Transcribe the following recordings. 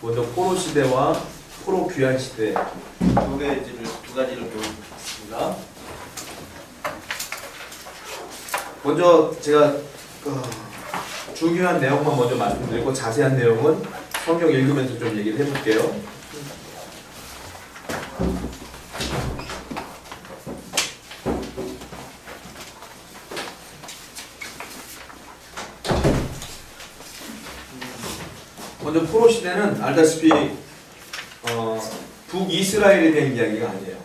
먼저 포로 시대와 포로 귀환 시대 두 가지를 배우겠습니다. 먼저 제가 중요한 내용만 먼저 말씀드리고 자세한 내용은 성경 읽으면서 좀 얘기를 해볼게요. 먼저 포로 시대는 알다시피 북이스라엘에 대한 이야기가 아니에요.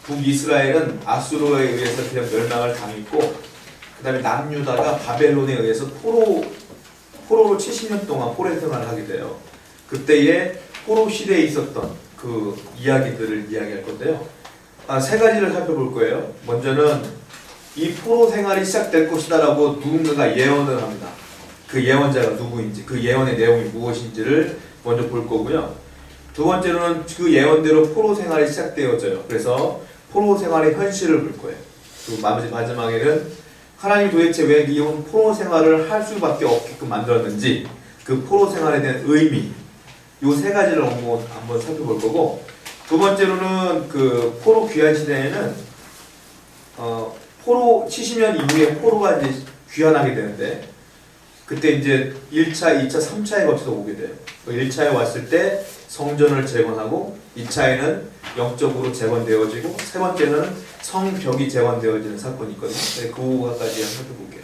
북이스라엘은 아수르에 의해서 그냥 멸망을 당했고, 그 다음에 남유다가 바벨론에 의해서 포로로 70년 동안 포로 생활을 하게 돼요. 그때의 포로 시대에 있었던 그 이야기들을 이야기할 건데요. 세 가지를 살펴볼 거예요. 먼저는 이 포로 생활이 시작될 것이다 라고 누군가가 예언을 합니다. 그 예언자가 누구인지, 그 예언의 내용이 무엇인지를 먼저 볼 거고요. 두 번째로는 그 예언대로 포로 생활이 시작되어져요. 그래서 포로 생활의 현실을 볼 거예요. 그리고 마지막에는 하나님이 도대체 왜 이 포로 생활을 할 수밖에 없게끔 만들었는지, 그 포로 생활에 대한 의미, 이 세 가지를 한번 살펴볼 거고, 두 번째로는 그 포로 귀환 시대에는 포로 70년 이후에 포로가 이제 귀환하게 되는데, 그때 이제 1차, 2차, 3차에 거쳐서 오게 돼요. 1차에 왔을 때 성전을 재건하고, 2차에는 영적으로 재건되어지고, 세 번째는 성벽이 재건되어지는 사건이 있거든요. 그 부분까지 살펴볼게요.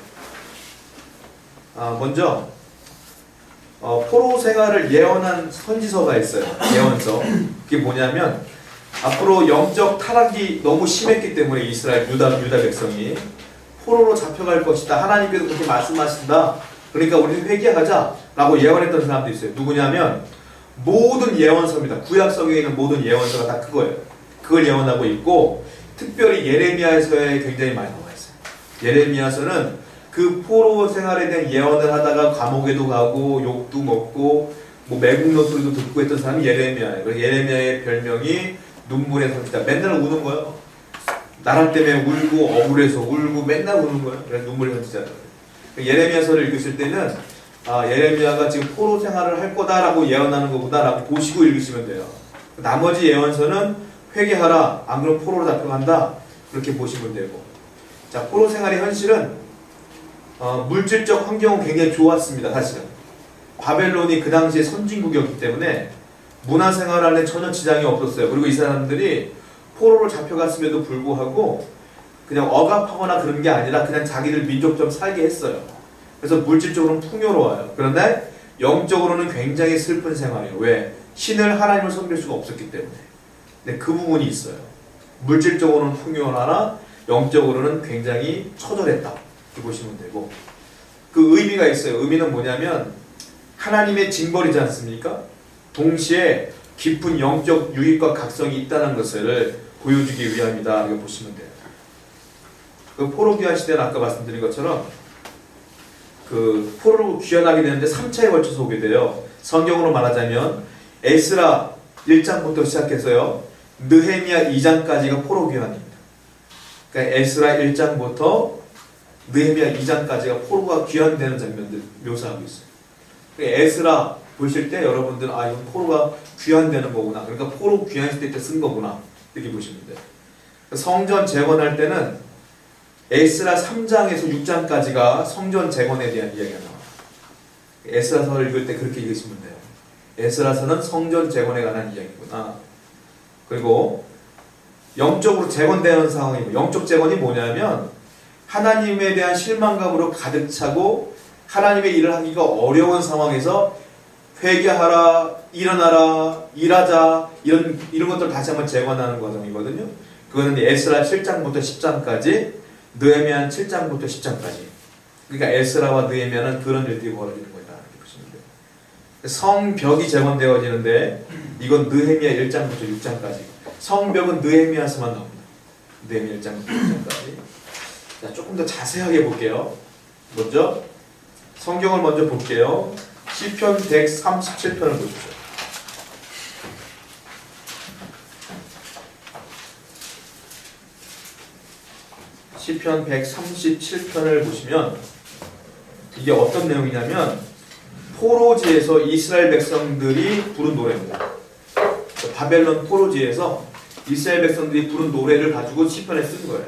먼저 포로 생활을 예언한 선지서가 있어요. 예언서. 그게 뭐냐면, 앞으로 영적 타락이 너무 심했기 때문에 이스라엘 유다 백성이 포로로 잡혀갈 것이다, 하나님께서 그렇게 말씀하신다, 그러니까 우리는 회개하자 라고 예언했던 사람도 있어요. 누구냐면 모든 예언서입니다. 구약성에 있는 모든 예언서가 다 그거예요. 그걸 예언하고 있고, 특별히 예레미야서에 굉장히 많이 나와 있어요. 예레미야서는 그 포로 생활에 대한 예언을 하다가 감옥에도 가고 욕도 먹고 뭐 매국노 소리도 듣고 했던 사람이 예레미야예요. 그래서 예레미야의 별명이 눈물의 선지자. 맨날 우는 거예요. 나라 때문에 울고 억울해서 울고 맨날 우는 거예요. 그래서 눈물의 선지자예요. 예레미야서를 읽으실 때는 예레미야가 지금 포로 생활을 할 거다라고 예언하는 것보다 라고 보시고 읽으시면 돼요. 나머지 예언서는 회개하라, 안 그러면 포로로 잡혀간다, 그렇게 보시면 되고. 자, 포로 생활의 현실은 물질적 환경은 굉장히 좋았습니다. 사실은 바벨론이 그 당시에 선진국이었기 때문에 문화생활 안에 전혀 지장이 없었어요. 그리고 이 사람들이 포로로 잡혀갔음에도 불구하고 그냥 억압하거나 그런 게 아니라 그냥 자기들 민족처럼 살게 했어요. 그래서 물질적으로는 풍요로워요. 그런데 영적으로는 굉장히 슬픈 생활이에요. 왜? 신을, 하나님을 섬길 수가 없었기 때문에. 근데 그 부분이 있어요. 물질적으로는 풍요하나 영적으로는 굉장히 처절했다, 이렇게 보시면 되고, 그 의미가 있어요. 의미는 뭐냐면 하나님의 징벌이지 않습니까? 동시에 깊은 영적 유익과 각성이 있다는 것을 보여주기 위함이다, 이렇게 보시면 돼요. 그 포로 귀환 시대는 아까 말씀드린 것처럼 그 포로로 귀환하게 되는데 3차에 걸쳐서 오게 돼요. 성경으로 말하자면 에스라 1장부터 시작해서요, 느헤미야 2장까지가 포로 귀환입니다. 그러니까 에스라 1장부터 느헤미야 2장까지가 포로가 귀환되는 장면들 묘사하고 있어요. 그러니까 에스라 보실 때 여러분들은 이건 포로가 귀환되는 거구나, 그러니까 포로 귀환 시대 때 쓴 거구나, 이렇게 보시면 돼요. 성전 재건할 때는 에스라 3장에서 6장까지가 성전 재건에 대한 이야기가 나와요. 에스라서를 읽을 때 그렇게 읽으시면 돼요. 에스라서는 성전 재건에 관한 이야기구나. 그리고 영적으로 재건되는 상황이고, 영적 재건이 뭐냐면 하나님에 대한 실망감으로 가득 차고 하나님의 일을 하기가 어려운 상황에서 회개하라, 일어나라, 일하자, 이런 것들 다시 한번 재건하는 과정이거든요. 그거는 에스라 7장부터 10장까지, 느헤미야는 7장부터 10장까지. 그러니까 에스라와 느헤미야는 그런 일들이 벌어지는 거다, 이렇게 보시면 돼요. 성벽이 재건되어지는데 이건 느헤미야 1장부터 6장까지. 성벽은 느헤미야서만 나옵니다. 느헤미야 1장부터 6장까지. 자, 조금 더 자세하게 볼게요. 먼저 성경을 먼저 볼게요. 시편 137편을 보십시오. 시편 137편을 보시면 이게 어떤 내용이냐면 포로지에서 이스라엘 백성들이 부른 노래입니다. 바벨론 포로지에서 이스라엘 백성들이 부른 노래를 가지고 시편에 쓴 거예요.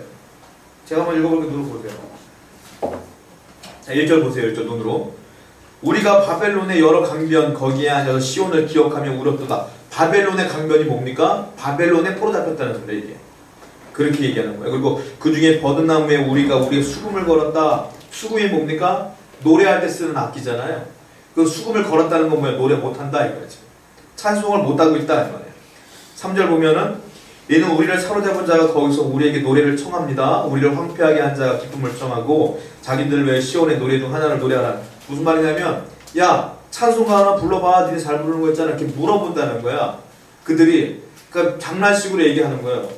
제가 한번 읽어볼게요. 눈으로 보세요. 자, 1절 보세요. 1절 눈으로. 우리가 바벨론의 여러 강변 거기에 앉아서 시온을 기억하며 울었도다. 바벨론의 강변이 뭡니까? 바벨론에 포로 잡혔다는 소리예요. 이게. 그렇게 얘기하는 거예요. 그리고 그 중에 버드나무에 우리가 우리의 수금을 걸었다. 수금이 뭡니까? 노래할 때 쓰는 악기잖아요. 그 수금을 걸었다는 건 뭐야? 노래 못한다 이거지. 찬송을 못하고 있다 이 말이에요. 3절 보면은 이는 우리를 사로잡은 자가 거기서 우리에게 노래를 청합니다. 우리를 황폐하게 한 자가 기쁨을 청하고 자기들 외에 시온의 노래 중 하나를 노래하라. 무슨 말이냐면 야 찬송가 하나 불러봐. 니네 잘 부르는 거 있잖아. 이렇게 물어본다는 거야. 그들이 그러니까 장난식으로 얘기하는 거예요.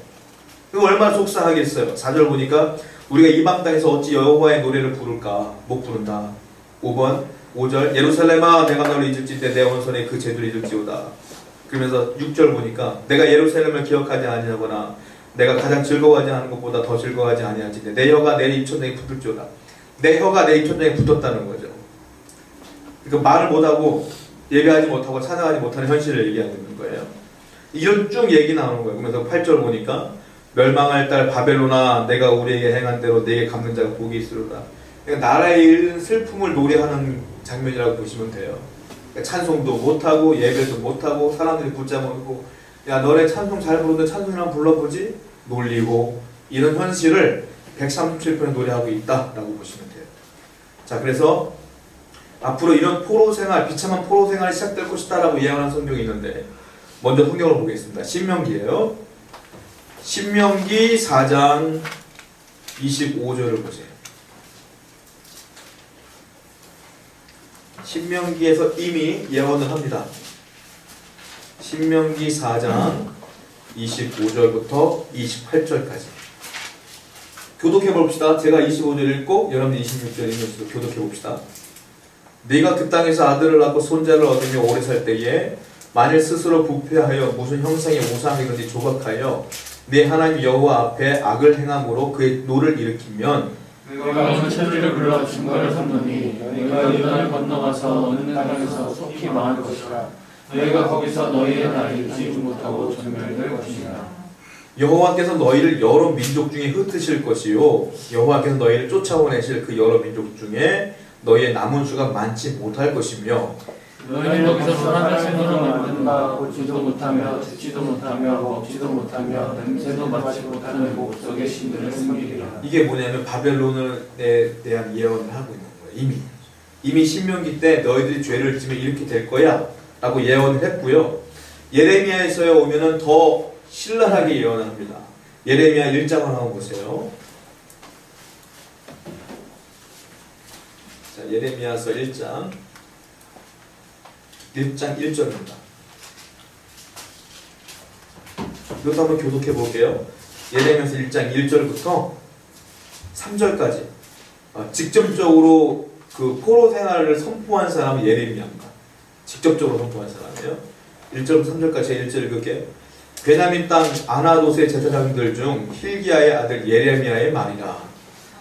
그거 얼마나 속상하겠어요. 4절 보니까 우리가 이방 땅에서 어찌 여호와의 노래를 부를까? 못 부른다. 5번 5절 예루살렘아 내가 너를 잊을지 때 내 온손에 그 죄를 잊을지오다. 그러면서 6절 보니까 내가 예루살렘을 기억하지 아니하거나 내가 가장 즐거워하지 않은 것보다 더 즐거워하지 아니하지 내 혀가 내 입천장에 붙을지어다. 내 혀가 내 입천장에 붙었다는 거죠. 그러니까 말을 못하고 예배하지 못하고 찬양하지 못하는 현실을 얘기하는 거예요. 이런 쭉 얘기 나오는 거예요. 그러면서 8절 보니까 멸망할 딸 바벨론아 내가 우리에게 행한 대로 내게 갚는 자가 복이 있으리라. 그러니까 나라에 이른 슬픔을 노래하는 장면이라고 보시면 돼요. 그러니까 찬송도 못하고 예배도 못하고 사람들이 붙잡아놓고 야 너네 찬송 잘 부르는데 찬송이나 불러보지? 놀리고 이런 현실을 137편에 노래하고 있다라고 보시면 돼요. 자 그래서 앞으로 이런 포로생활, 비참한 포로생활이 시작될 것이다 라고 예언한 성경이 있는데 먼저 성경을 보겠습니다. 신명기예요. 신명기 4장 25절을 보세요. 신명기에서 이미 예언을 합니다. 신명기 4장 25절부터 28절까지 교독해 봅시다. 제가 25절 읽고 여러분이 26절 읽으면서 교독해 봅시다. 네가 그 땅에서 아들을 낳고 손자를 얻으며 오래 살 때에 만일 스스로 부패하여 무슨 형상의 우상이든지 조각하여 네 하나님 여호와 앞에 악을 행함으로 그의 노를 일으키면 내가 어느 천지를 불러 증거를 삼노니 너희가 요단을 건너가서 어느 땅에서 속히 망할 것이라. 너희가 거기서 너희의 나라를 지지 못하고 전멸될 것이니라. 여호와께서 너희를 여러 민족 중에 흩으실 것이요 여호와께서 너희를 쫓아오내실 그 여러 민족 중에 너희의 남은 수가 많지 못할 것이며 너희는 거기서 선한 생으로 만든 바 보지도 못하며 듣지도 못하며 먹지도 못하며 냄새도 맡지 못하는 목석의 신들을 섬기리라. 이게 뭐냐면 바벨론에 대한 예언을 하고 있는 거예요. 이미 신명기 때 너희들이 죄를 지면 이렇게 될 거야 라고 예언을 했고요. 예레미야에서에 오면은 더 신랄하게 예언을 합니다. 예레미야 1장을 한번 보세요. 자, 예레미야서 1장 1절입니다. 이것도 한번 교독해 볼게요. 예레미야서 1장 1절부터 3절까지 직접적으로 그 포로 생활을 선포한 사람은 예레미야입니다. 직접적으로 선포한 사람이에요. 1절부터 3절까지 제 1절 읽을게요. 베냐민 땅 아나돗의 제사장들 중 힐기야의 아들 예레미야의 말이라.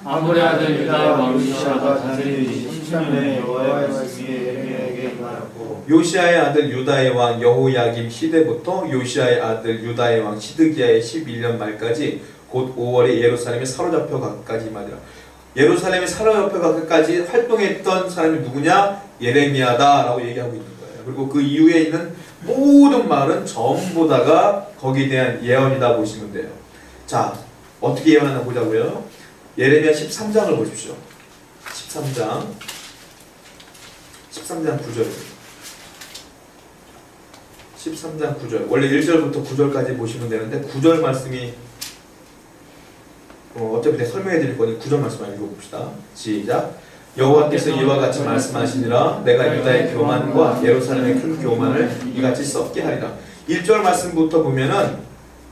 아모레 아들 유다의 왕 요시야가 다스리니 10년에 여호와의 말씀이 예레미야에게 임하였고 요시야의 아들 유다의 왕 여호야김 시대부터 요시야의 아들 유다의 왕 시드기야의 11년 말까지 곧 5월에 예루살렘에 사로잡혀 가까지 말이라. 예루살렘에 사로잡혀 가까지 활동했던 사람이 누구냐? 예레미야다라고 얘기하고 있는 거예요. 그리고 그 이후에 있는 모든 말은 전부 다가 거기에 대한 예언이다 보시면 돼요. 자, 어떻게 예언하나 보자고요. 예레미야 13장을 보십시오. 13장 9절입니다. 13장 9절. 원래 1절부터 9절까지 보시면 되는데 9절 말씀이 어차피 내가 설명해 드릴 거니 9절 말씀만 읽어봅시다. 시작. 여호와께서 이와 같이 말씀하시니라. 내가 유다의 교만과 예루살렘의 큰 교만을 이같이 썩게 하리라. 1절 말씀부터 보면은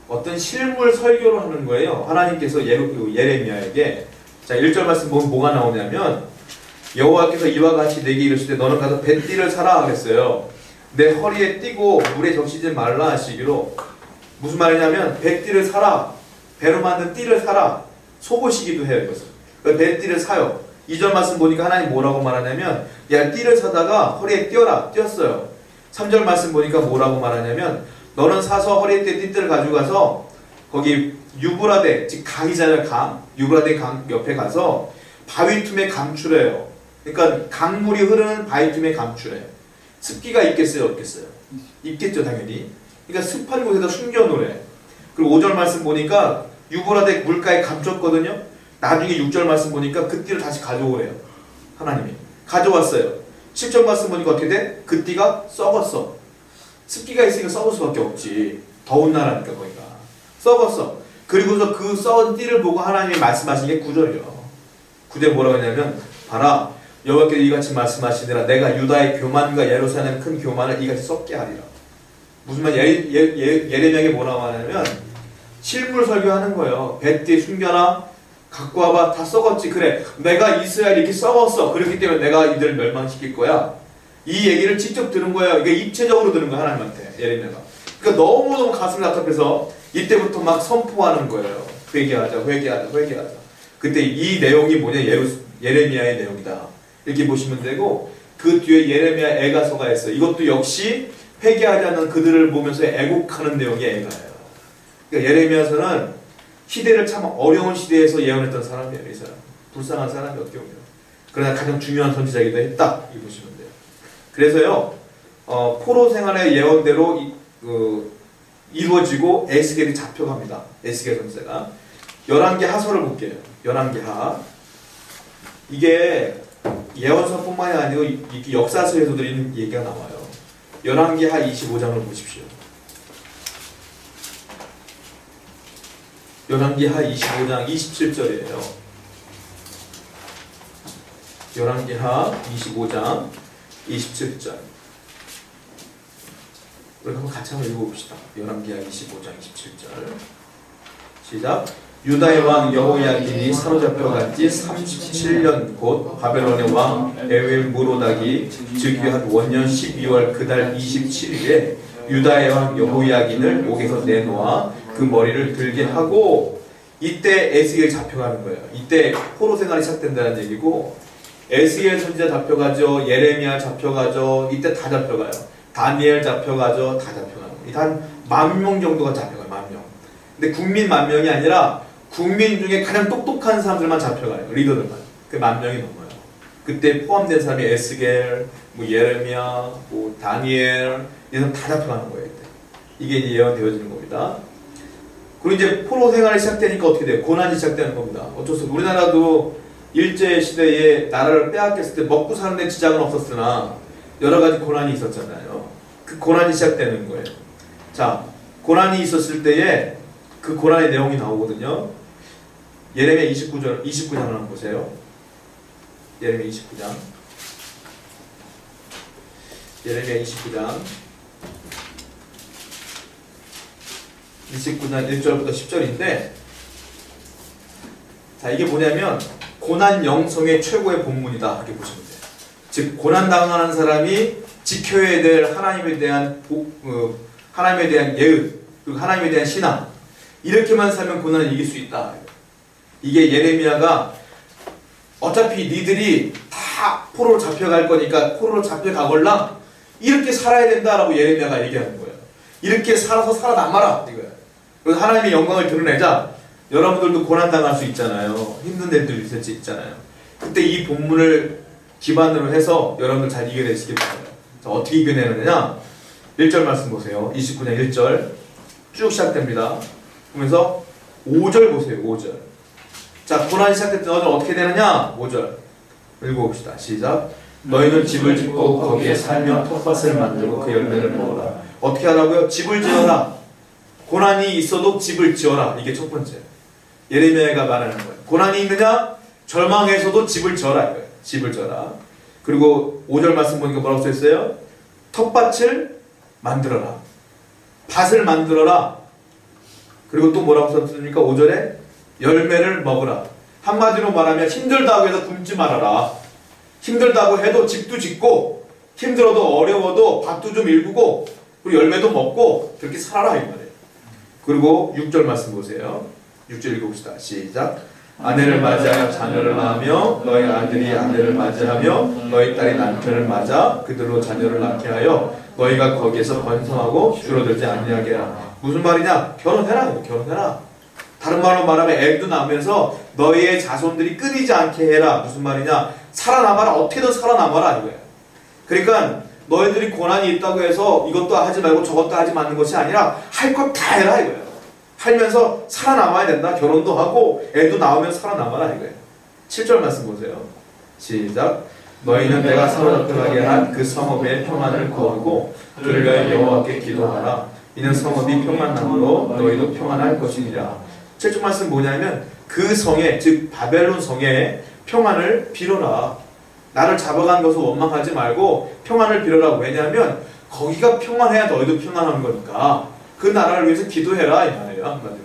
어떤 실물 설교를 하는 거예요. 하나님께서 예레미야에게. 자, 1절 말씀 보면 뭐가 나오냐면 여호와께서 이와 같이 내게 이르시되 너는 가서 뱃띠를 사라 그랬어요. 내 허리에 띠고 물에 적시지 말라 하시기로. 무슨 말이냐면 뱃띠를 사라. 배로 만든 띠를 사라. 속옷이기도 해요. 이것은. 뱃띠를 사요. 2절 말씀 보니까 하나님 뭐라고 말하냐면 야 띠를 사다가 허리에 띄어라. 띄었어요. 3절 말씀 보니까 뭐라고 말하냐면 너는 사서 허리에 띄 띠들을 가지고 가서 거기 유브라데 즉 강이잖아요. 강. 유브라데 강 옆에 가서 바위 틈에 감추래요. 그러니까 강물이 흐르는 바위 틈에 감추래요. 습기가 있겠어요? 없겠어요? 있겠죠 당연히. 그러니까 습한 곳에다 숨겨놓으래. 그리고 5절 말씀 보니까 유브라데 물가에 감췄거든요. 나중에 6절 말씀 보니까 그 띠를 다시 가져오래요. 하나님이. 가져왔어요. 7절 말씀 보니까 어떻게 돼? 그 띠가 썩었어. 습기가 있으니까 썩을 수밖에 없지. 더운 나라니까 거기가. 썩었어. 그리고서 그 썩은 띠를 보고 하나님이 말씀하신 게 9절이요. 9절 뭐라고 했냐면 봐라 여호와께서 이같이 말씀하시니라 내가 유다의 교만과 예루살렘 큰 교만을 이같이 썩게 하리라. 무슨 말 예레미야에게 뭐라고 하냐면 실물 설교하는 거예요. 배 뒤에 숨겨놔 갖고 와봐 다 썩었지. 그래 내가 이스라엘 이렇게 썩었어. 그렇기 때문에 내가 이들을 멸망시킬 거야. 이 얘기를 직접 들은 거예요. 이게 입체적으로 들은 거야 하나님한테 예레미야가. 그러니까 너무너무 가슴이 답답해서 이때부터 막 선포하는 거예요. 회개하자 회개하자 회개하자. 그때 이 내용이 뭐냐 예레미야의 내용이다. 이렇게 보시면 되고 그 뒤에 예레미야 애가서가 있어요. 이것도 역시 회개하자는 그들을 보면서 애곡하는 내용의 애가예요. 그러니까 예레미야서는 시대를 참 어려운 시대에서 예언했던 사람이에요. 이 사람. 불쌍한 사람이 어떻게 보면. 그러나 가장 중요한 선지자이기도 했다. 이 보시면 돼요. 그래서요. 포로 생활의 예언대로 이루어지고 에스겔이 잡혀갑니다. 에스겔 선지자가. 11개 하서를 볼게요. 11개 하. 이게 예언서뿐만이 아니고 역사서에서도 이런 얘기가 나와요. 11개 하 25장을 보십시오. 11개 하 25장 27절이에요. 11개 하 25장 27절. 우리 한번 같이 한번 읽어봅시다. 11개 하 25장 27절. 시작. 유다의 왕 여호야긴이 사로잡혀간 지 37년 곧 바벨론의 왕 에윌무로닥이 즉위한 원년 12월 그달 27일에 유다의 왕 여호야긴을 옥에서 내놓아 그 머리를 들게 하고 이때 에스겔 잡혀가는 거예요. 이때 포로 생활이 시작된다는 얘기고 에스겔 선지자 잡혀가죠. 예레미야 잡혀가죠. 이때 다 잡혀가요. 다니엘 잡혀가죠. 다 잡혀가는 거예요. 한 10,000명 정도가 잡혀가요. 10,000명. 근데 국민 10,000명이 아니라 국민 중에 가장 똑똑한 사람들만 잡혀가요. 리더들만. 그 10,000명이 넘어요. 그때 포함된 사람이 에스겔, 예레미야, 다니엘 이 사람 다 잡혀가는 거예요. 이게 이제 예언되어지는 겁니다. 그리고 이제 포로 생활이 시작되니까 어떻게 돼요? 고난이 시작되는 겁니다. 어쩔 수 없어요. 우리나라도 일제 시대에 나라를 빼앗겼을 때 먹고 사는 데 지장은 없었으나 여러 가지 고난이 있었잖아요. 그 고난이 시작되는 거예요. 자, 고난이 있었을 때에 그 고난의 내용이 나오거든요. 예레미야 29장을 한번 보세요. 예레미야 29장. 예레미야 29장 1절부터 10절인데 자 이게 뭐냐면 고난 영성의 최고의 본문이다 이렇게 보시면 돼요. 즉 고난 당하는 사람이 지켜야 될 하나님에 대한 예의 그리고 하나님에 대한 신앙 이렇게만 살면 고난을 이길 수 있다. 이게 예레미야가 어차피 니들이 다 포로로 잡혀갈 거니까 포로로 잡혀가걸랑 이렇게 살아야 된다라고 예레미야가 얘기하는 거예요. 이렇게 살아서 살아남아라 이거야. 그래서 하나님의 영광을 드러내자 여러분들도 고난당할 수 있잖아요. 힘든 일들 있을 수 있잖아요. 그때 이 본문을 기반으로 해서 여러분들 잘 이겨내시길 바라요. 자, 어떻게 이겨내느냐 1절 말씀 보세요. 29장 1절 쭉 시작됩니다. 보면서 5절 보세요. 5절. 자, 고난이 시작될 때 너희는 어떻게 되느냐? 5절 읽어봅시다. 시작. 너희는 집을 짓고 거기에 살며 텃밭을 만들고 그 열매를 먹어라. 어떻게 하라고요? 집을 지어라. 고난이 있어도 집을 지어라. 이게 첫 번째. 예레미야가 말하는 거예요. 고난이 있느냐? 절망에서도 집을 지어라. 이거예요. 집을 지어라. 그리고 5절 말씀 보니까 뭐라고 써있어요? 텃밭을 만들어라. 밭을 만들어라. 그리고 또 뭐라고 썼습니까? 5절에 열매를 먹으라. 한마디로 말하면 힘들다고 해서 굶지 말아라. 힘들다고 해도 집도 짓고 힘들어도 어려워도 밭도 좀 일구고 그리고 열매도 먹고 그렇게 살아라 이 말이에요. 그리고 6절 말씀 보세요. 6절 읽어봅시다. 시작. 아내를 맞이하여 자녀를 낳으며 너희 아들이 아내를 맞이하며 너희 딸이 남편을 맞아 그들로 자녀를 낳게 하여 너희가 거기에서 번성하고 줄어들지 아니하게 하라. 무슨 말이냐? 결혼해라. 결혼해라. 다른 말로 말하면 애도 낳으면서 너희의 자손들이 끊이지 않게 해라. 무슨 말이냐? 살아남아라. 어떻게든 살아남아라 이거야. 그러니까 너희들이 고난이 있다고 해서 이것도 하지 말고 저것도 하지 마는 것이 아니라 할 것 다 해라 이거예요. 살면서 살아남아야 된다. 결혼도 하고 애도 낳으면 살아남아라 이거예요. 7절 말씀 보세요. 시작. 너희는 내가 사로잡혀가게 한 그 성읍의 평안을 구하고 그를 위하여 여호와께 기도하라. 이는 성읍이 평안함으로 너희도 평안할 것이니라. 7절 말씀 뭐냐면 그 성에, 즉 바벨론 성에 평안을 빌어라. 나를 잡아간 것을 원망하지 말고 평안을 빌어라. 왜냐하면 거기가 평안해야 너희도 평안한 거니까 그 나라를 위해서 기도해라 이 말이에요. 한마디로.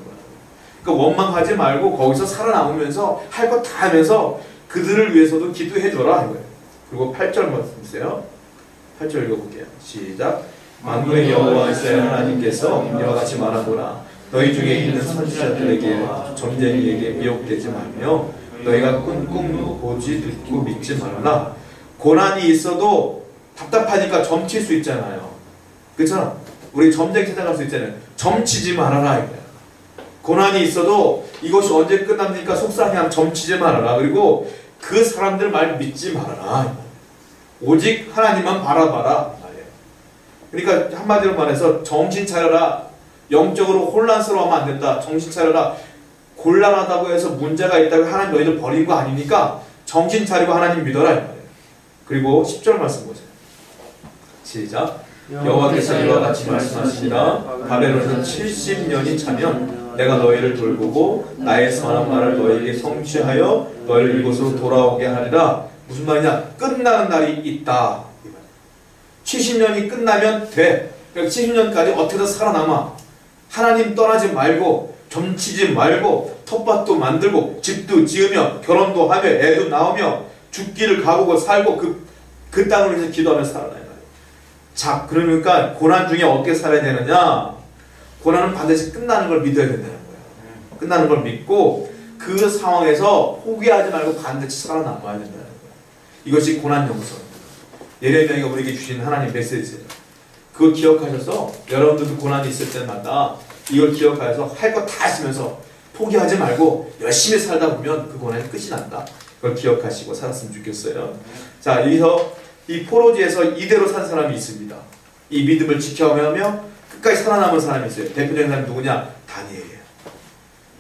그러니까 원망하지 말고 거기서 살아남으면서 할 것 다 하면서 그들을 위해서도 기도해줘라 이거예요. 그리고 8절 말씀 주세요. 8절 읽어볼게요. 시작. 만군의 여호와 이스라엘 하나님께서 이와 같이 말하노라. 너희 중에 있는 선지자들에게 점쟁이에게 미혹되지 말며 너희가 꿈 보지 듣고 믿지 말라. 고난이 있어도 답답하니까 점칠 수 있잖아요. 그렇잖아. 우리 점쟁이 찾아갈 수 있잖아요. 점치지 말아라 이거야. 고난이 있어도 이것이 언제 끝납니까? 속상해하면 점치지 말아라. 그리고 그 사람들 말 믿지 말아라. 오직 하나님만 바라봐라. 그러니까 한마디로 말해서 정신 차려라. 영적으로 혼란스러워하면 안 된다. 정신 차려라. 곤란하다고 해서 문제가 있다고 하나님 너희들 버린 거 아니니까 정신 차리고 하나님 믿어라. 그리고 10절 말씀 보세요. 시작. 여호와께서 이와 같이 말씀하시니라. 바벨론은 70년이 차면 내가 너희를 돌보고 나의 선한 말을 너희에게 성취하여 너희를 이곳으로 돌아오게 하리라. 무슨 말이냐? 끝나는 날이 있다. 70년이 끝나면 돼. 그러니까 70년까지 어떻게든 살아남아. 하나님 떠나지 말고 점치지 말고 텃밭도 만들고 집도 지으며 결혼도 하며 애도 낳으며 죽기를 각오하고 살고 그 땅을 위해서 기도하며 살아나요. 자, 그러니까 고난 중에 어떻게 살아야 되느냐? 고난은 반드시 끝나는 걸 믿어야 된다는 거예요. 끝나는 걸 믿고 그 상황에서 포기하지 말고 반드시 살아남아야 된다는 거예요. 이것이 고난 영성. 예레미야가 우리에게 주신 하나님 메시지예요. 그거 기억하셔서 여러분들도 고난이 있을 때마다 이걸 기억하셔서 할 거 다 하시면서 포기하지 말고 열심히 살다 보면 그 고난이 끝이 난다. 그걸 기억하시고 살았으면 좋겠어요. 자, 여기서 이 포로지에서 이대로 산 사람이 있습니다. 이 믿음을 지켜가며 끝까지 살아남은 사람이 있어요. 대표적인 사람이 누구냐? 다니엘이에요.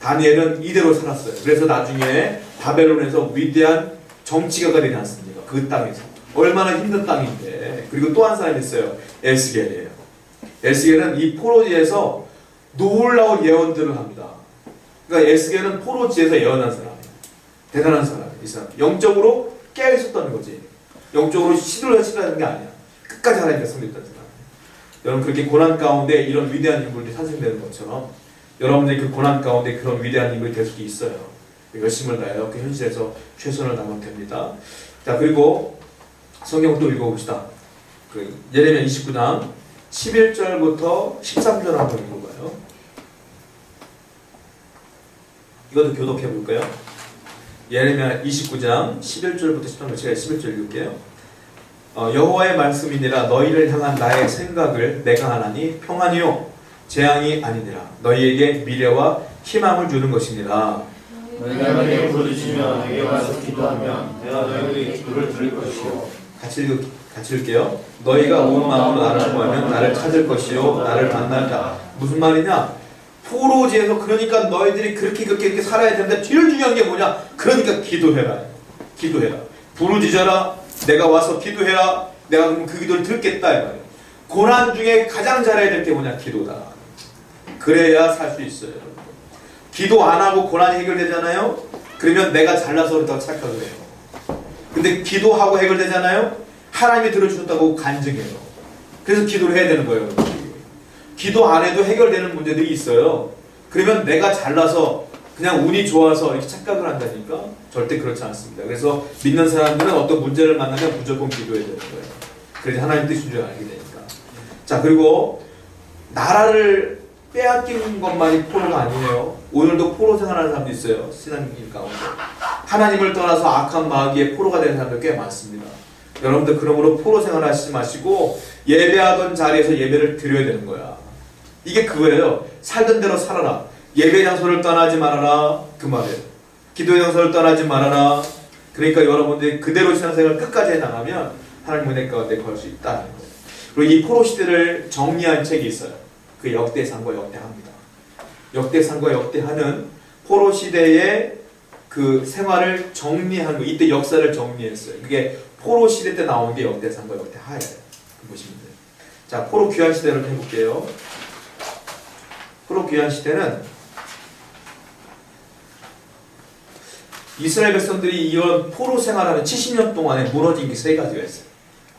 다니엘은 이대로 살았어요. 그래서 나중에 바벨론에서 위대한 정치가가 되지 않습니까? 그 땅에서. 얼마나 힘든 땅인데. 그리고 또 한 사람이 있어요. 에스겔이에요. 에스겔은 이 포로지에서 놀라운 예언들을 합니다. 그러니까 에스겔은 포로지에서 예언한 사람이에요. 대단한 사람이에요. 이 사람. 영적으로 깨어 있었다는 거지. 영적으로 시도를 하는 게 아니야. 끝까지 하나님께 섬겼다는 사람. 여러분 그렇게 고난 가운데 이런 위대한 인물들이 탄생되는 것처럼 여러분들이 그 고난 가운데 그런 위대한 인물이 될 수도 있어요. 열심을 다해요. 그 현실에서 최선을 다하면 됩니다. 자, 그리고 성경 또 읽어봅시다. 그 예레미야 29장 11절부터 13절 한번 읽어봐요. 이것도 교독해 볼까요? 예레미야 29장 11절부터 13절, 제가 11절 읽을게요. 여호와의 말씀이니라. 너희를 향한 나의 생각을 내가 하나니 평안이요 재앙이 아니니라. 너희에게 미래와 희망을 주는 것이니라. 너희가 내게 부르짖으며 내게 와서 기도하면 내가 너희의 기도를 들을 것이요. 같이 읽게요. 너희가 온 마음으로 나를 구하면 나를 찾을 것이요 나를 만날다. 무슨 말이냐? 포로지에서 그러니까 너희들이 그렇게 살아야 되는데 제일 중요한 게 뭐냐? 그러니까 기도해라. 기도해라. 부르짖어라. 내가 와서 기도해라. 내가 그럼 그 기도를 듣겠다. 이 말이에요. 고난 중에 가장 잘해야 될 게 뭐냐? 기도다. 그래야 살 수 있어요. 기도 안 하고 고난이 해결되잖아요? 그러면 내가 잘나서 그렇다고 착각을 해요. 근데 기도하고 해결되잖아요? 하나님이 들어주셨다고 간증해요. 그래서 기도를 해야 되는 거예요. 기도 안 해도 해결되는 문제들이 있어요. 그러면 내가 잘나서 그냥 운이 좋아서 이렇게 착각을 한다니까? 절대 그렇지 않습니다. 그래서 믿는 사람들은 어떤 문제를 만나면 무조건 기도해야 되는 거예요. 그래서 하나님 뜻인 줄 알게 되니까. 자, 그리고 나라를 빼앗긴 것만이 포로가 아니에요. 오늘도 포로 생활하는 사람도 있어요. 신앙인 가운데. 하나님을 떠나서 악한 마귀에 포로가 되는 사람들 꽤 많습니다. 여러분들 그러므로 포로 생활하시지 마시고 예배하던 자리에서 예배를 드려야 되는 거야. 이게 그거예요. 살던 대로 살아라. 예배 장소를 떠나지 말아라. 그 말이에요. 기도의 장소를 떠나지 말아라. 그러니까 여러분들이 그대로 신앙생활을 끝까지 해나가면 하나님 은혜 가운데 걸 수 있다는 거예요. 그리고 이 포로 시대를 정리한 책이 있어요. 그 역대상과 역대하입니다. 역대상과 역대하는 포로 시대의 그 생활을 정리한 거. 이때 역사를 정리했어요. 그게 포로 시대 때 나온 게 역대상과 역대하예요. 보시면 돼요. 자, 포로 귀환 시대를 해볼게요. 포로 귀환 시대는 이스라엘 백성들이 이런 포로 생활하는 70년 동안에 무너진 게 세 가지가 있어요.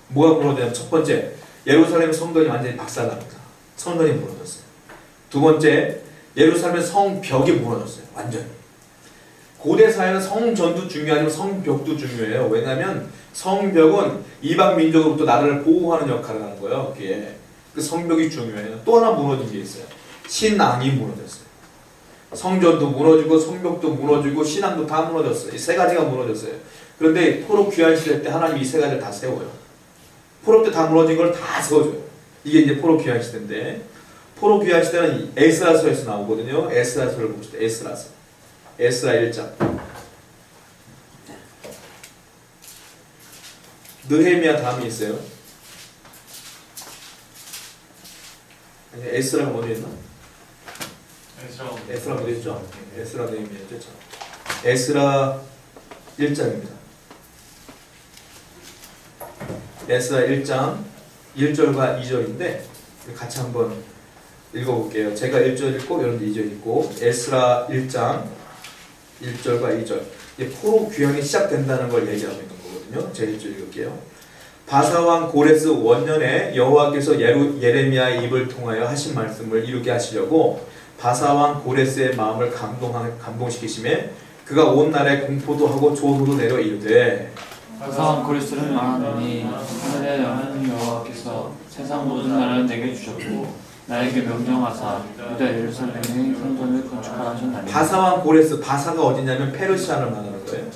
뭐가 무너지냐면 첫 번째, 예루살렘 성전이 완전히 박살납니다. 성전이 무너졌어요. 두 번째, 예루살렘 성벽이 무너졌어요. 완전히. 고대 사회는 성전도 중요하지만 성벽도 중요해요. 왜냐하면 성벽은 이방 민족으로부터 나라를 보호하는 역할을 하는 거예요. 그게. 그 성벽이 중요해요. 또 하나 무너진 게 있어요. 신앙이 무너졌어요. 성전도 무너지고 성벽도 무너지고 신앙도 다 무너졌어요. 이 세 가지가 무너졌어요. 그런데 포로 귀환 시대 때 하나님이 이 세 가지를 다 세워요. 포로 때 다 무너진 걸 다 세워줘요. 이게 이제 포로 귀환 시대인데, 포로 귀환 시대는 에스라서에서 나오거든요. 에스라서를 봅시다. 에스라서. 에스라 1장. 느헤미야 다음에 있어요. 아니, 에스라가 먼저 있나? 에스라 먼저 있죠? 에스라 느헤미야죠. 에스라 1장입니다. 에스라 1장 1절과 2절인데 같이 한번 읽어볼게요. 제가 1절 읽고 여러분들 2절 읽고. 에스라 1장 1절과 2절. 포로 귀환이 시작된다는 걸 얘기하고 있는 거거든요. 제가 1절 읽을게요. 바사왕 고레스 원년에 여호와께서 예레미야의 입을 통하여 하신 말씀을 이루게 하시려고 바사왕 고레스의 마음을 감동시키심에 그가 온 날에 공포도 하고 조소도 내려 이르되, 바사왕 고레스는 말하노니 하늘의 여호와는 여호와께서 세상 모든 나라를 내게 주셨고 나에게 명령하사 유다 예루살렘의 성전을 건축하라 하셨나니. 바사왕 고레스, 바사가 어디냐면 페르시아를 말하는 거예요.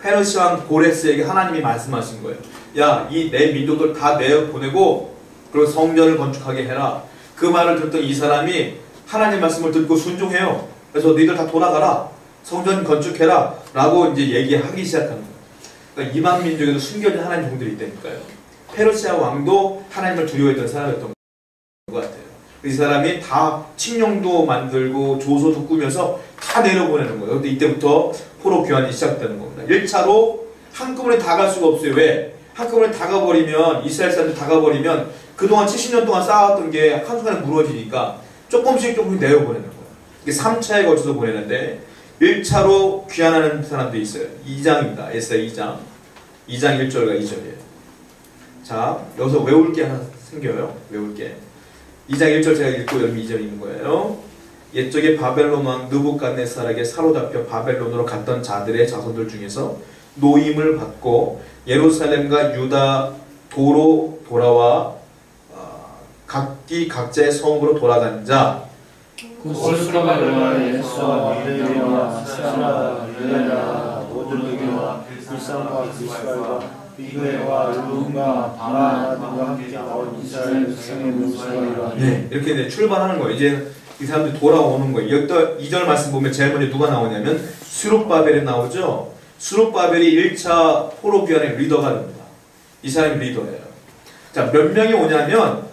페르시아왕 고레스에게 하나님이 말씀하신 거예요. 야, 이 내 민족들 다 내어 보내고 그리고 성전을 건축하게 해라. 그 말을 듣던 이 사람이 하나님 말씀을 듣고 순종해요. 그래서 너희들 다 돌아가라. 성전 건축해라. 라고 이제 얘기하기 시작하는 거예요. 그러니까 이방 민족에도 숨겨진 하나님 종들이 있다니까요. 페르시아 왕도 하나님을 두려워했던 사람이었던 것 같아요. 이 사람이 다 칙령도 만들고 조소도 꾸며서 다 내려보내는 거예요. 근데 이때부터 포로 귀환이 시작되는 겁니다. 1차로 한꺼번에 다 갈 수가 없어요. 왜? 한꺼번에 다 가버리면, 이스라엘 사람들 다 가버리면 그동안 70년 동안 쌓았던 게 한순간에 무너지니까 조금씩 내려보내는 거예요. 이게 3차에 걸쳐서 보내는데 1차로 귀환하는 사람도 있어요. 2장입니다. 에스라 2장. 2장 1절과 2절이에요. 자, 여기서 외울 게 하나 생겨요. 외울 게. 2장 1절 제가 읽고 여러분 2절 읽는 거예요. 옛적에 바벨론 왕 느부갓네살에게 사로잡혀 바벨론으로 갔던 자들의 자손들 중에서 노임을 받고 예루살렘과 유다 도로 돌아와 각기 각자의 성읍으로 돌아간 자, 그 스루바벨과 예수와 미레와 스라 유다야 모두르게와 불상과 이스라엘과 비그와 룸과 바라 등과 함께 나온 이스라엘 백성의 묘사가 네, 이렇게 이제 출발하는 거예요. 이제 이 사람들이 돌아오는 거예요. 여기 또 2절 말씀 보면 제일 먼저 누가 나오냐면 스룹바벨이 나오죠. 스룹바벨이 1차 포로 귀환의 리더가 됩니다. 이 사람이 리더예요. 자, 몇 명이 오냐면,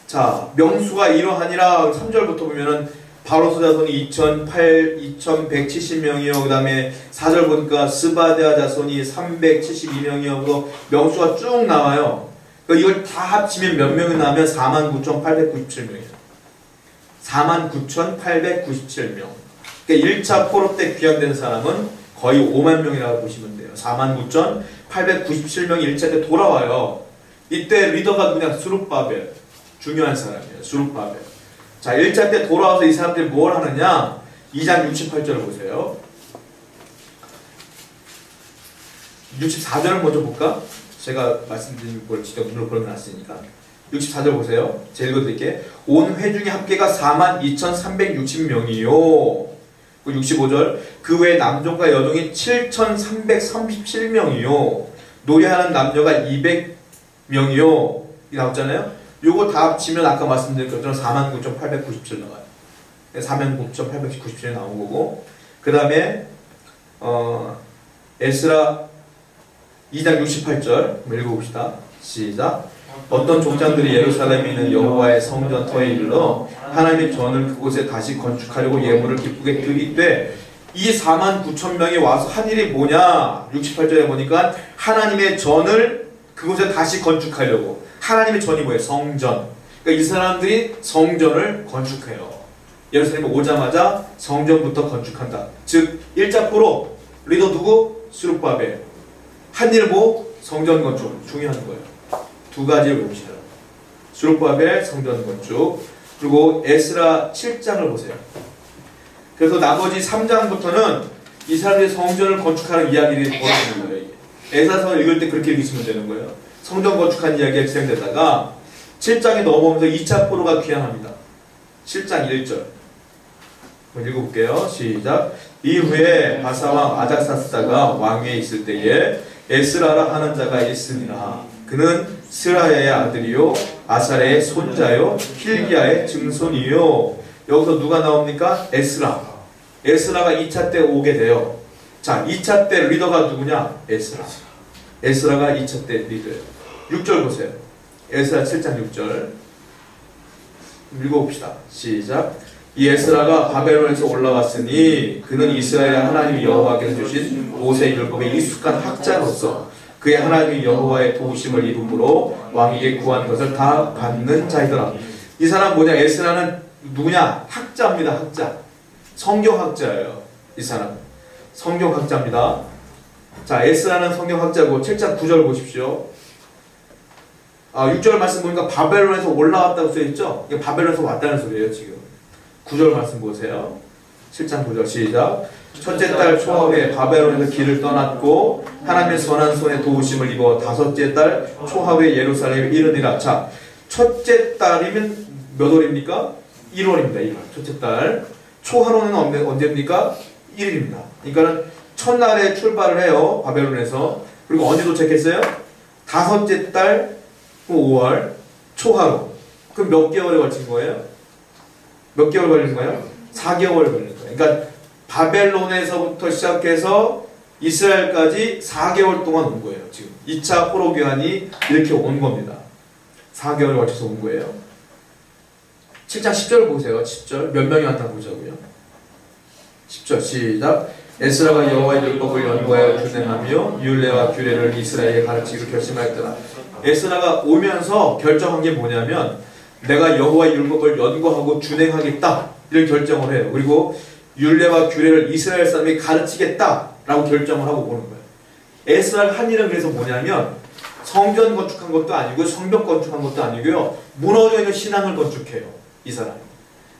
자, 명수가 이러하니라 3절부터 보면은 바로스 자손이 2170명이요. 그 다음에 4절 보니까 스바데아 자손이 372명이요. 명수가 쭉 나와요. 이걸 다 합치면 몇 명이 나면 49,897명이에요. 49,897명. 그러니까 1차 포로 때 귀환된 사람은 거의 5만 명이라고 보시면 돼요. 49,897명이 1차 때 돌아와요. 이때 리더가 그냥 스룹바벨. 중요한 사람이에요. 스룹바벨. 자, 1차 때 돌아와서 이 사람들이 뭘 하느냐? 2장 68절을 보세요. 64절을 먼저 볼까? 제가 말씀드린 걸 직접 눈으로 보여놨으니까. 64절 보세요. 제가 읽어드릴게요. 온 회중의 합계가 42,360명이요. 65절 그 외에 남종과 여종이 7,337명이요. 노래하는 남녀가 200명이요. 이 나왔잖아요. 요거 다 합치면 아까 말씀드린 것처럼 49,897 나와요. 49,897이 나온 거고, 그 다음에 에스라 2장 68절 한번 읽어봅시다. 시작. 어떤 족장들이 예루살렘에 있는 여호와의 성전 터에 이르러 하나님의 전을 그곳에 다시 건축하려고 예물을 기쁘게 드리되, 이 49,000명이 와서 한 일이 뭐냐? 68절에 보니까 하나님의 전을 그곳에 다시 건축하려고. 하나님의 전이 뭐예요? 성전. 그러니까 이 사람들이 성전을 건축해요. 예루살렘에 오자마자 성전부터 건축한다. 즉 1차 포로 리더 누구? 스룹바벨. 한 일 뭐? 성전 건축. 중요한 거예요. 두 가지를 봅시다. 스룹바벨 성전 건축. 그리고 에스라 7장을 보세요. 그래서 나머지 3장부터는 이 사람들이 성전을 건축하는 이야기들이 벌어지는 거예요. 에스라서 읽을 때 그렇게 읽으시면 되는 거예요. 성전 건축한 이야기가 진행되다가 7장에 넘어오면서 2차 포로가 귀환합니다. 7장 1절 한번 읽어볼게요. 시작. 이후에 바사왕 아닥사스다가 왕위에 있을 때에 에스라라 하는 자가 있으니라. 그는 스라야의 아들이요 아사레의 손자요 힐기야의 증손이요. 여기서 누가 나옵니까? 에스라. 에스라가 2차 때 오게 돼요. 자, 2차 때 리더가 누구냐? 에스라. 에스라가 2차 때 리더예요. 6절 보세요. 에스라 7장 6절 읽어봅시다. 시작. 이 에스라가 바벨론에서 올라왔으니 그는 이스라엘 하나님 여호와께서 주신 모세 율법에 익숙한 학자로서 그의 하나님 여호와의 도우심을 입음으로 왕에게 구한 것을 다 받는 자이더라. 이 사람 뭐냐? 에스라는 누구냐? 학자입니다. 학자. 성경학자예요. 이 사람 성경학자입니다. 자, 에스라는 성경학자고 7장 9절 보십시오. 6절 말씀 보니까 바벨론에서 올라왔다고 써있죠? 이게 바벨론에서 왔다는 소리예요. 지금 9절 말씀 보세요. 7장 9절 시작. 첫째 달 초하루에 바벨론에서 길을 떠났고 하나님의 선한 손에 도우심을 입어 다섯째 달 초하루에 예루살렘에 이르니라. 자, 첫째 달이면 몇 월입니까? 1월입니다. 1월. 첫째 달. 초하루는 언제입니까? 1일입니다. 그러니까는 첫날에 출발을 해요. 바벨론에서. 그리고 언제 도착했어요? 다섯째 달 5월 초하루. 그럼 몇 개월에 걸친 거예요? 몇 개월 걸린 거예요? 4개월 걸린 거예요. 그러니까 바벨론에서부터 시작해서 이스라엘까지 4개월 동안 온 거예요. 지금 2차 포로 귀환이 이렇게 온 겁니다. 4개월에 걸쳐서 온 거예요. 7장 10절 보세요. 10절 몇 명이 왔나 보자고요. 10절 시작. 에스라가 여호와의 율법을 연구하여 준행하며 율례와 규례를 이스라엘에 가르치기로 결심하였더라. 에스라가 오면서 결정한 게 뭐냐면 내가 여호와의 율법을 연구하고 준행하겠다 이런 결정을 해요. 그리고 율례와 규례를 이스라엘 사람이 가르치겠다라고 결정을 하고 오는 거예요. 에스라가 한 일은 그래서 뭐냐면 성전 건축한 것도 아니고 성벽 건축한 것도 아니고요. 무너져 있는 신앙을 건축해요. 이 사람.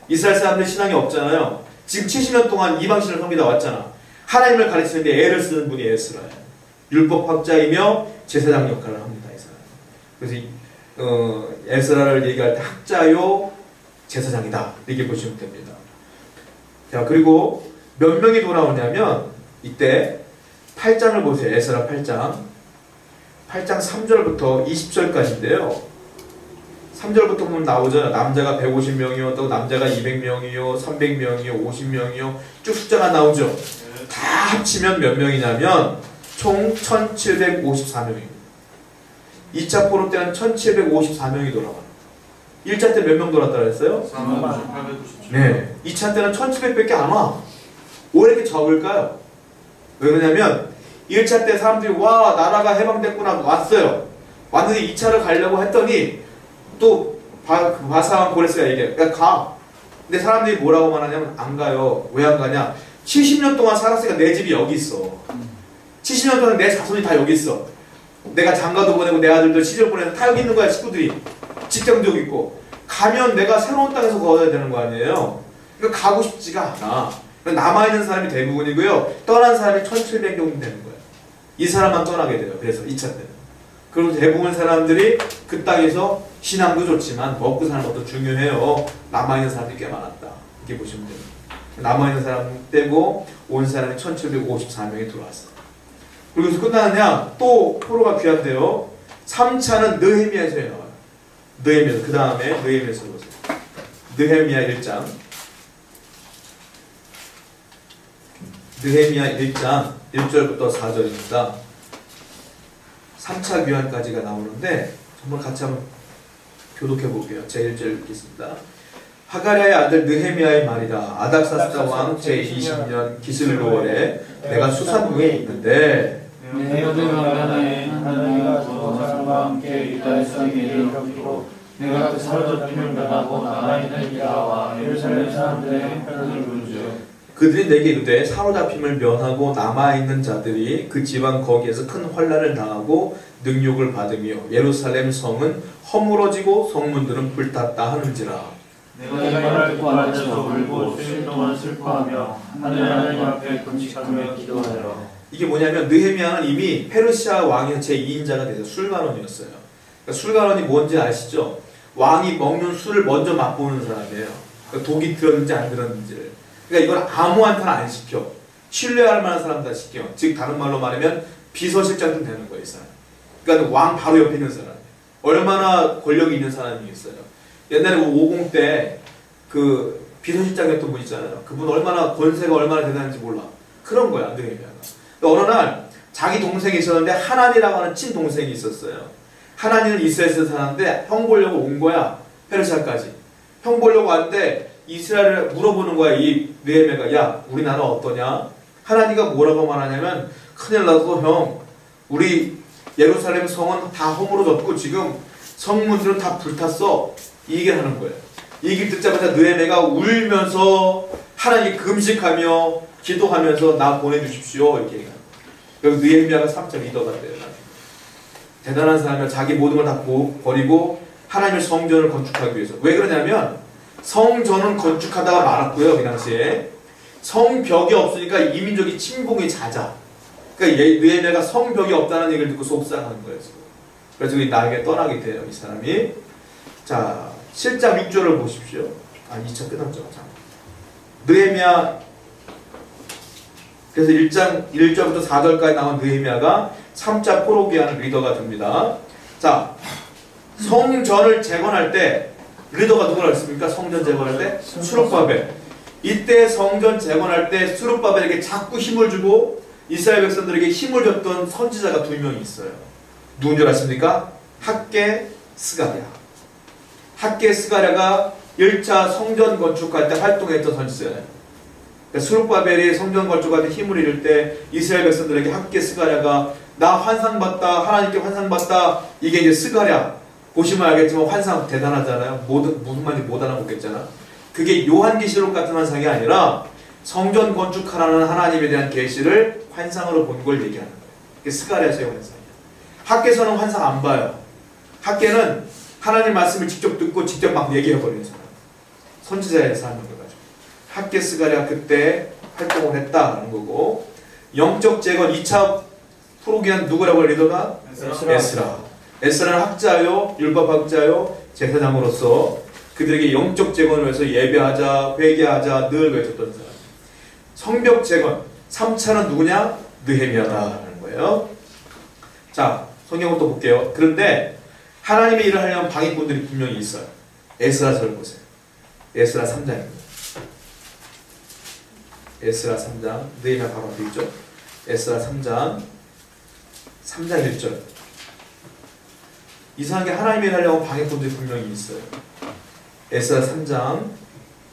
이스라엘 사람들 신앙이 없잖아요. 지금 70년 동안 이방신을 섬기다 왔잖아. 하나님을 가르치는데 애를 쓰는 분이 에스라예요. 율법학자이며 제사장 역할을 합니다. 이 사람. 그래서 에스라를 얘기할 때 학자요 제사장이다 이렇게 보시면 됩니다. 자, 그리고 몇 명이 돌아오냐면 이때 8장을 보세요. 에스라 8장 3절부터 20절까지인데요 3절부터 보면 나오죠. 남자가 150명이요 또 남자가 200명이요 300명이요 50명이요 쭉 숫자가 나오죠. 다 합치면 몇 명이냐면 총 1754명입니다. 2차 포로 때는 1754명이 돌아와요. 1차 때 몇 명 돌았다 그랬어요? 3897. 네. 2차 때는 1700밖에 안 와. 왜 이렇게 적을까요? 왜 그러냐면 1차 때 사람들이 와 나라가 해방됐구나 왔어요. 왔는데 2차를 가려고 했더니 또 바사왕 고레스가 얘기해요. 야 가. 근데 사람들이 뭐라고 말하냐면 안 가요. 왜 안 가냐? 70년 동안 살았으니까 내 집이 여기 있어. 70년 동안 내 자손이 다 여기 있어. 내가 장가도 보내고 내 아들도 시절 보내서 다 여기 있는 거야. 식구들이. 직장도 여기 있고. 가면 내가 새로운 땅에서 거둬야 되는 거 아니에요. 그러니까 가고 싶지가 않아. 남아있는 사람이 대부분이고요. 떠난 사람이 1700 정도 되는 거예요. 이 사람만 떠나게 돼요. 그래서 2차 때는. 그리고 대부분 사람들이 그 땅에서 신앙도 좋지만 먹고 사는 것도 중요해요. 남아있는 사람들이 꽤 많았다. 이렇게 보시면 됩니다. 남아있는 사람 빼고 온 사람이 1754명이 들어왔어. 그리고 여기서 끝나느냐? 또 포로가 귀한데요. 3차는 느헤미야에서 나와요. 느헤미야. 그 다음에 느헤미야에서 보세요. 느헤미야 1장. 느헤미야 1장 1절부터 4절입니다. 3차 귀환까지가 나오는데 정말 같이 한번 교독해 볼게요. 제 1절 읽겠습니다. 하가랴의 아들 느헤미야의 말이다. 아닥사스다 왕 제20년 기슬로월에 내가 수산궁에 있는데 내 모든 왕가나에 하나님과 두 사람과 함께 유다에서 예를 겪고 내가 그 사로잡힘을 면하고 남아있는 유다와 예루살렘 사람들의 형편을 문주 그들이 내게 이르되 사로잡힘을 면하고 남아있는 자들이 그 지방 거기에서 큰 환난을 당하고 능욕을 받으며 예루살렘 성은 허물어지고 성문들은 불탔다 하는지라. 내가 이 말을 듣고 앉아서 울고 수일 동안 슬퍼하며 하나님 앞에 금식하며 기도하라. 이게 뭐냐면 느헤미야는 이미 페르시아 왕의 제2인자가 돼서 술관원이었어요. 그러니까 술관원이 뭔지 아시죠? 왕이 먹는 술을 먼저 맛보는 사람이에요. 그러니까 독이 들었는지 안 들었는지를. 그러니까 이걸 아무한테나 안 시켜. 신뢰할 만한 사람들 시켜. 즉 다른 말로 말하면 비서실장도 되는 거예요, 이 사람. 그러니까 왕 바로 옆에 있는 사람. 얼마나 권력이 있는 사람이 있어요. 옛날에 50 때 그 비서실장이었던 분 있잖아요. 그분 얼마나 권세가 얼마나 대단한지 몰라. 그런 거야, 느헤미야가. 그러니까 어느 날 자기 동생이 있었는데 하난이라고 하는 친동생이 있었어요. 하난이는 이스라엘에서 사는데 형 보려고 온 거야. 페르시아까지. 형 보려고 왔는데 이스라엘을 물어보는 거야. 이 느헤미야가 야 우리 나라 어떠냐? 하나니가 뭐라고 말하냐면 큰일 났어 형. 우리 예루살렘 성은 다 허물어졌고 지금 성문들은 다 불탔어. 이 얘기를 하는 거예요. 이 얘기를 듣자마자 느헤미야가 울면서 하나님 금식하며 기도하면서 나 보내주십시오 이렇게 얘기하는 거예요. 그래서 느헤미야가 3차 리더가 돼요. 대단한 사람이야. 자기 모든 걸 다 버리고 하나님의 성전을 건축하기 위해서. 왜 그러냐면 성전은 건축하다가 말았고요. 그 당시에 성벽이 없으니까 이민족이 침공이 잦아. 그러니까 느헤미야가 성벽이 없다는 얘기를 듣고 속상한 거예요. 그래서 나에게 떠나게 돼요. 이 사람이. 자 7장 6절을 보십시오. 2차 끝났죠. 느헤미야 그래서 1장 1절부터 4절까지 나온 느헤미야가 3차 포로기한 리더가 됩니다. 자 성전을 재건할 때 리더가 누구라 했습니까? 성전 재건할 때 스룹바벨. 이때 성전 재건할 때 스룹바벨에게 자꾸 힘을 주고 이스라엘 백성들에게 힘을 줬던 선지자가 2명이 있어요. 누군 줄 아십니까? 학개 스가랴. 학개 스가랴가 1차 성전 건축할 때 활동했던 선지자예요. 그러니까 스룹바벨이 성전 건축할 때 힘을 잃을 때 이스라엘 백성들에게 학개 스가랴가 나 환상봤다. 하나님께 환상봤다. 이게 이제 스가랴. 보시면 알겠지만 환상 대단하잖아요. 무슨 말인지 못 알아먹겠잖아. 그게 요한계시록 같은 환상이 아니라 성전 건축하라는 하나님에 대한 계시를 환상으로 본 걸 얘기하는 거예요. 그게 스가랴서의 환상이에요. 학계서는 환상 안 봐요. 학계는 하나님 말씀을 직접 듣고 직접 막 얘기해버리는 사람. 선지자에서 하는 거 가지고. 학계 스가랴 그때 활동을 했다는 거고 영적 재건 2차 프로기한 누구라고 할 리더가? 에스라. 에스라는 학자요, 율법학자요, 제사장으로서 그들에게 영적 재건을 위해서 예배하자, 회개하자 늘 외쳤던 사람. 성벽 재건 3차는 누구냐? 느헤미야다라는 거예요. 자, 성경을 또 볼게요. 그런데 하나님의 일을 하려면 방해꾼들이 분명히 있어요. 에스라서를 보세요. 에스라 3장입니다. 에스라 3장, 느헤미야 바로 앞에 있죠. 에스라 3장 1절. 이상하게 하나님의 일을 하려면 방해꾼들이 분명히 있어요. 에스라 3장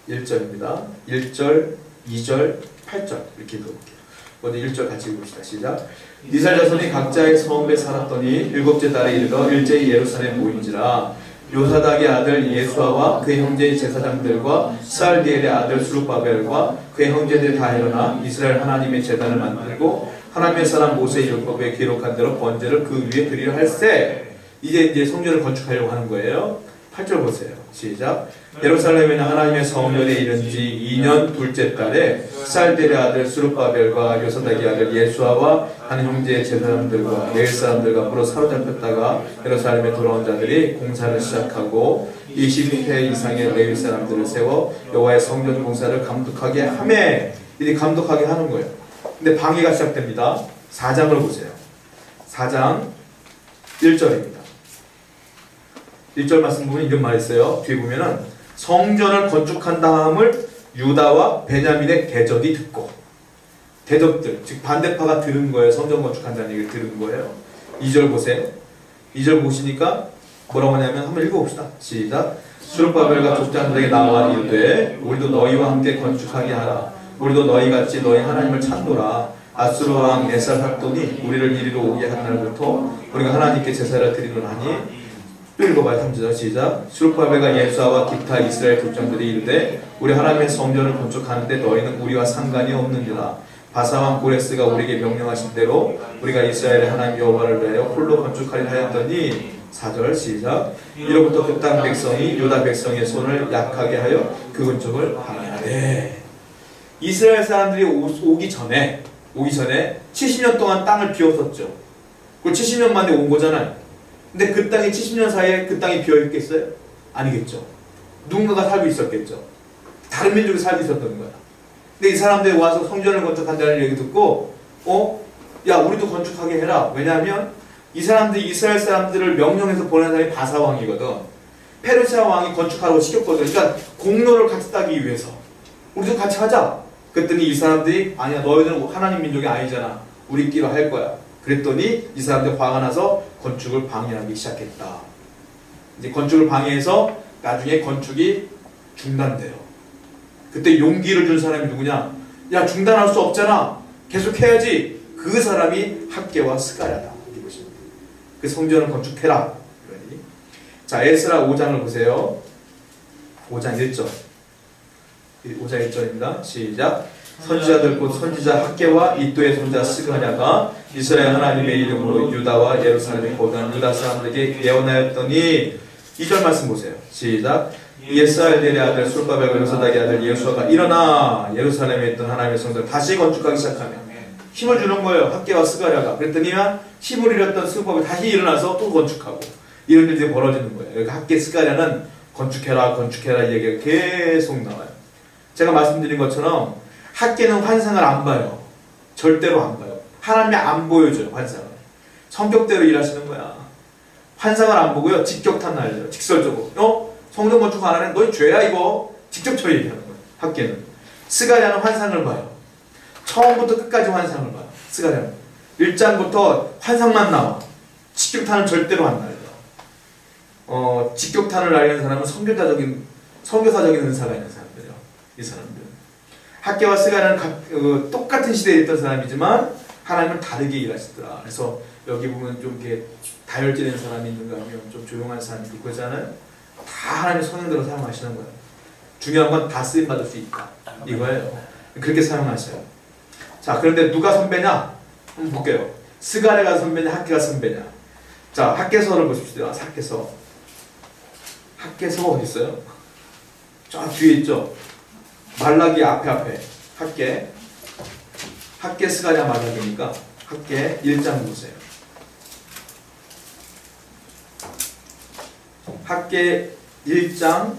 1절입니다. 1절, 2절, 8절 이렇게 읽어볼게요. 먼저 1절 같이 읽읍시다. 시작. 이스라엘 자손이 각자의 성읍에 살았더니 일곱째 달에 이르러 일제히 예루살렘 모인지라. 요사닥의 아들 예수아와 그의 형제의 제사장들과 스알디엘의 아들 수룹바벨과 그의 형제들이 다 일어나 이스라엘 하나님의 제단을 만들고 하나님의 사람 모세의 율법에 기록한 대로 번제를 그 위에 드리려 할세. 이제 성전을 건축하려고 하는 거예요. 8절 보세요. 시작. 예루살렘에는 하나님의 성전에 이른 지 2년 둘째 달에 살델의 아들 스룹바벨과 요사닥의 아들 예수아와 한 형제의 제사장들과 레위 사람들과 앞으로 사로잡혔다가 예루살렘에 돌아온 자들이 공사를 시작하고 20회 이상의 레위 사람들을 세워 여호와의 성전 공사를 감독하게 하매, 이들이 감독하게 하는 거예요. 근데 방해가 시작됩니다. 4장을 보세요. 4장 1절입니다. 1절 말씀 보면 이런 말이 있어요. 뒤에 보면은 성전을 건축한 다음을 유다와 베냐민의 대적이 듣고, 대적들, 즉 반대파가 들은 거예요. 성전 건축한다는 얘기를 들은 거예요. 2절 보세요. 2절 보시니까 뭐라고 하냐면 한번 읽어봅시다. 시작. 스룹바벨과 족장들에게 나와 이르되 우리도 너희와 함께 건축하게 하라. 우리도 너희같이 너희 하나님을 찾노라. 아수르 왕 에살핫돈이 우리를 이리로 오게 한 날부터 우리가 하나님께 제사를 드리노라니. 또 읽어봐요. 3절 시작. 스룹바벨과 예수아와 기타 이스라엘 족장들이 이르되 우리 하나님의 성전을 건축하는데 너희는 우리와 상관이 없느니라. 바사왕 고레스가 우리에게 명령하신 대로 우리가 이스라엘의 하나님 여호와를 위하여 홀로 건축하리라 하였더니. 4절 시작. 이로부터 그 땅 백성이 유다 백성의 손을 약하게 하여 그 건축을 방해하되. 이스라엘 사람들이 오기 전에 70년 동안 땅을 비웠었죠. 그 70년 만에 온 거잖아요. 근데 그 땅이 70년 사이에 그 땅이 비어있겠어요? 아니겠죠. 누군가가 살고 있었겠죠. 다른 민족이 살고 있었던 거야. 근데 이 사람들이 와서 성전을 건축한다는 얘기 듣고 야 우리도 건축하게 해라. 왜냐하면 이 사람들이 이스라엘 사람들을 명령해서 보낸 사람이 바사 왕이거든. 페르시아 왕이 건축하라고 시켰거든. 그러니까 공로를 같이 따기 위해서 우리도 같이 하자. 그랬더니 이 사람들이 아니야 너희들은 하나님 민족이 아니잖아. 우리끼리 할 거야. 그랬더니 이 사람들 화가 나서 건축을 방해하기 시작했다. 이제 건축을 방해해서 나중에 건축이 중단돼요. 그때 용기를 준 사람이 누구냐? 야 중단할 수 없잖아. 계속 해야지. 그 사람이 학개와 스가랴다. 그 성전을 건축해라. 자, 에스라 5장을 보세요. 5장 1절. 5장 1절입니다. 시작. 선지자들 곧 선지자 학개와 이또의 손자 스가랴가 이스라엘 하나님의 이름으로 유다와 예루살렘에 거주한 유다 사람들에게 예언하였더니. 2절 말씀 보세요. 시작. 예스알델의 아들 스룹바벨과 요사닥의 아들 예수아가 일어나 예루살렘에 있던 하나님의 성전을 다시 건축하기 시작하며 힘을 주는 거예요. 학개와 스가랴가. 그랬더니만 힘을 잃었던 스룹바벨이 다시 일어나서 또 건축하고 이런 일들이 벌어지는 거예요. 그러니까 학개 스가랴는 건축해라 건축해라 이 얘기가 계속 나와요. 제가 말씀드린 것처럼 학개는 환상을 안 봐요. 절대로 안 봐요. 하나님이 안 보여줘요. 환상을. 성격대로 일하시는 거야. 환상을 안 보고요. 직격탄 날려요. 직설적으로. 성전 건축 안 하는 너희 죄야 이거. 직접 처리하는 거예요. 학개는. 스가랴는 환상을 봐요. 처음부터 끝까지 환상을 봐요. 스가랴는 1장부터 환상만 나와. 직격탄은 절대로 안 날려. 직격탄을 날리는 사람은 선교사적인 은사가 있는 사람들이에요. 이 사람들은. 학개와 스가랴는 똑같은 시대에 있던 사람이지만 하나님은 다르게 일하시더라. 그래서 여기 보면 좀 이렇게 다혈질인 사람이 있는가 하면 좀 조용한 사람이 있고 그러잖아요. 다 하나님의 성령대로 사용하시는 거예요. 중요한 건 다 쓰임받을 수 있다. 이거예요. 그렇게 사용하셔요. 자, 그런데 누가 선배냐? 한번 볼게요. 스가랴가 선배냐? 학개가 선배냐? 자, 학개서를 보십시오. 학개서. 학개서 어디 있어요? 저 뒤에 있죠? 말라기 앞에. 학개 스가랴 말라기니까 학개 1장 보세요. 학개 1장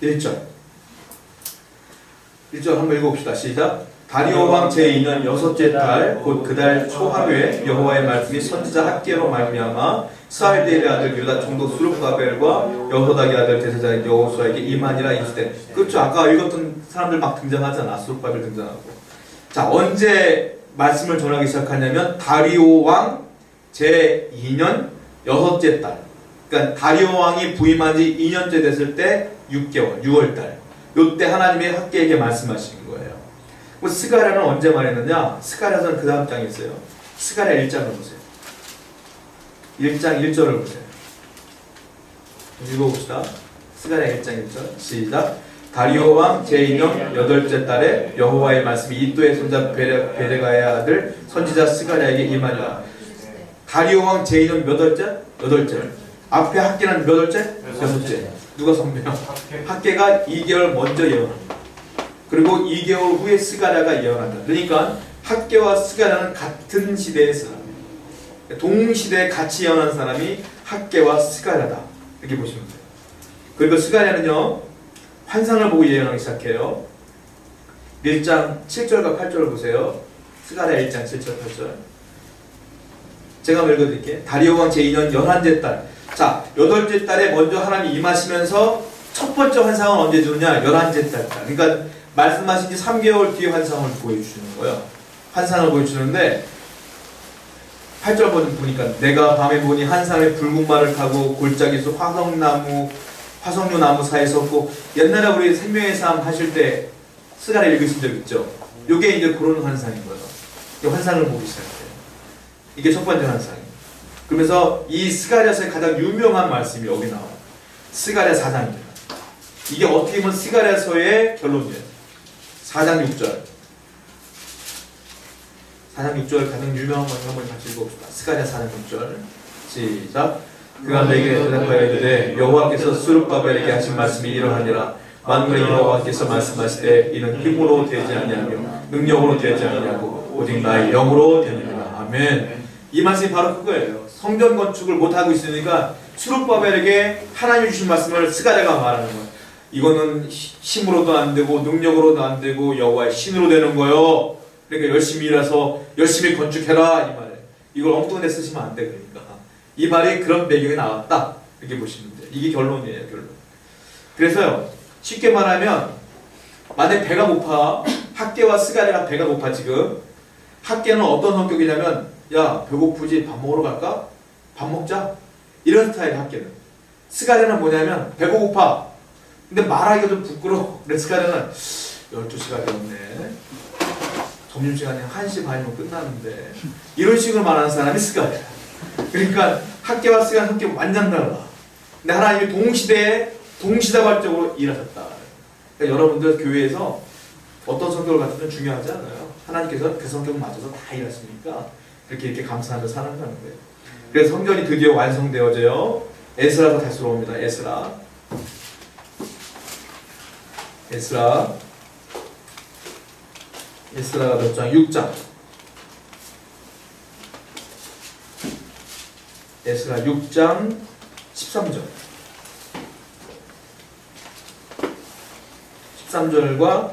1절. 1절 한번 읽어봅시다. 시작. 다리오 왕 제2년 여섯째 달 곧 그 달 초하루에 여호와의 말씀이 선지자 학개로 말미암아 스알델의 아들 유다 총독 스룹바벨과 여호다의 아들 제사장 여호수아에게 임하니라 이르되. 그렇죠. 아까 읽었던 사람들 막 등장하잖아. 스룹바벨 등장하고. 자, 언제 말씀을 전하기 시작하냐면 다리오 왕 제2년 여섯째 달. 그러니까 다리오 왕이 부임한 지 2년째 됐을 때 6개월, 6월달. 요때 하나님의 학개에게 말씀하신 거예요. 스가랴는 언제 말했느냐? 스가랴는 그 다음 장에 있어요. 스가랴 1장을 보세요. 1장 1절을 보세요. 읽어봅시다. 스가랴 1장 1절 시작. 다리오 왕 제2년 8째 달에 여호와의 말씀이 이또의 손자 베레가의 아들 선지자 스가랴에게 임하니라. 다리오 왕 제2년 몇 월째? 8째. 앞에 학기는 몇 월째? 6째. 누가 선배요? 학개가 2개월 먼저 예언합니다. 그리고 2개월 후에 스가랴가 예언한다. 그러니까 학개와 스가랴는 같은 시대의 사람이에요. 동시대에 같이 예언한 사람이 학개와 스가랴다. 이렇게 보시면 돼요. 그리고 스가랴는요, 환상을 보고 예언하기 시작해요. 1장 7절과 8절을 보세요. 스가랴 1장 7절 8절. 제가 한번 읽어드릴게요. 다리오 왕 제2년 11째 달. 자, 8째 달에 먼저 하나님이 임하시면서 첫 번째 환상은 언제 주느냐? 11째 달. 그러니까 말씀하신 지 3개월 뒤에 환상을 보여주시는 거예요. 환상을 보여주는데 8절 보니까 내가 밤에 보니 한 사람이 붉은 말을 타고 골짜기에서 화석류 나무 사이에 섰고, 옛날에 우리 생명의 삶 하실 때 스가랴 읽으신 적 있죠? 이게 이제 그런 환상인 거예요. 이 환상을 보기 시작해요. 이게 첫 번째 환상이에요. 그러면서 이 스가랴서의 가장 유명한 말씀이 여기 나와요. 스가랴 4장입니다. 이게 어떻게 보면 스가랴서의 결론이에요. 4장 6절. 4장 6절 가장 유명한 거 한번 같이 읽어봅시다. 스가랴 4장 6절. 시작. 그가 내게 대답하여 이르되 여호와께서 스룹바벨에게 하신 말씀이 이러하니라. 만군의 여호와께서 말씀하시되 이는 힘으로 되지 아니하며 능력으로 되지 아니하고 오직 나의 영으로 되느니라. 아멘. 이 말씀이 바로 그거예요. 성전 건축을 못하고 있으니까 스룹바벨에게 하나님이 주신 말씀을 스가랴가 말하는 거예요. 이거는 힘으로도 안 되고 능력으로도 안 되고 여호와의 신으로 되는 거예요. 그러니까 열심히 일해서 열심히 건축해라 이 말이에요. 이걸 엉뚱한 데 쓰시면 안 돼. 그러니까 이 말이 그런 배경에 나왔다 이렇게 보시면 돼요. 이게 결론이에요. 결론. 그래서요, 쉽게 말하면 만약에 배가 고파, 학개와 스가랴가 배가 고파. 지금 학개는 어떤 성격이냐면, 야 배고프지? 밥 먹으러 갈까? 밥 먹자? 이런 스타일의 학개는. 스가랴는 뭐냐면 배가 고파, 근데 말하기가 좀 부끄러워. 그래서 스가랴는 12시가 되었네, 점심시간이 1시 반이면 끝나는데, 이런 식으로 말하는 사람이 스가랴. 그러니까 학개와 스가랴 성격이 완전 달라. 근데 하나님이 동시다발적으로 일하셨다. 그러니까 여러분들 교회에서 어떤 성격을 갖는 건 중요하지 않아요. 하나님께서 그 성격 맞춰서 다 일하시니까 이렇게 감사하면서 살아가는 거예요. 그래서 성전이 드디어 완성되어져요. 에스라서 다시 들어옵니다. 에스라가 몇 장? 6장. 에스라 6장 13절. 13절과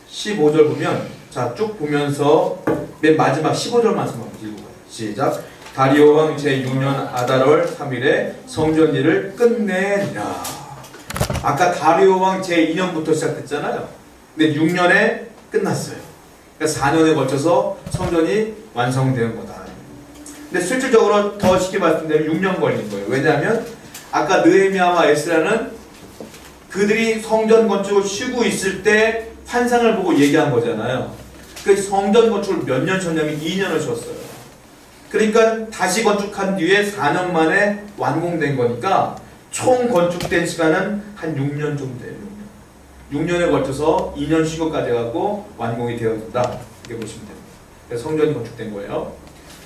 15절 보면, 자, 쭉 보면서 맨 마지막 15절 말씀 한번 읽어봐요. 시작. 다리오 왕 제6년 아달월 3일에 성전 일을 끝내니라. 아까 다리오 왕 제2년부터 시작했잖아요. 근데 6년에 끝났어요. 그러니까 4년에 걸쳐서 성전이 완성된 거다. 근데 실질적으로 더 쉽게 말씀드리면 6년 걸린 거예요. 왜냐하면 아까 느헤미야와 에스라는 그들이 성전 건축을 쉬고 있을 때 환상을 보고 얘기한 거잖아요. 그 성전 건축을 몇 년 쉬었냐면 2년을 쉬었어요. 그러니까 다시 건축한 뒤에 4년 만에 완공된 거니까 총 건축된 시간은 한 6년 정도 돼요. 6년에 걸쳐서 2년 쉬고까지 해갖고 완공이 되어진다. 이렇게 보시면 됩니다. 그래서 성전이 건축된 거예요.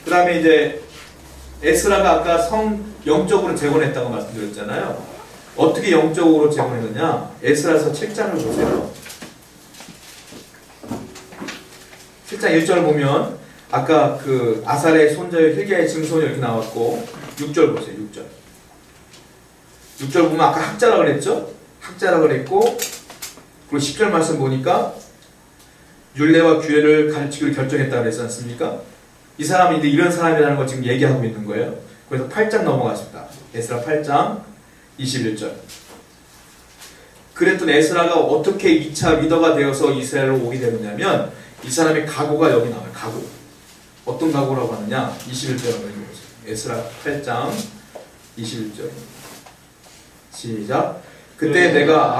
그 다음에 이제 에스라가 아까 영적으로 재건했다고 말씀드렸잖아요. 어떻게 영적으로 재건했느냐? 에스라서 7장을 보세요. 7장 1절 보면 아까 그 아살의 손자의 hilkiah의 증손이 이렇게 나왔고, 6절 보세요. 6절 보면 아까 학자라고 그랬죠? 학자라고 그랬고, 그리고 10절 말씀 보니까 율례와 규례를 가르치기로 결정했다고 그랬지 않습니까? 이 사람이 이제 이런 사람이라는 걸 지금 얘기하고 있는 거예요. 그래서 8장 넘어갔습니다. 에스라 8장 21절. 그랬던 에스라가 어떻게 2차 리더가 되어서 이스라엘로 오게 되느냐면, 이 사람의 각오가 여기 나와요. 각오. 어떤 각오라고 하느냐? 21절 한번 읽어보세요. 에스라 8장 21절. 시작. 그때 내가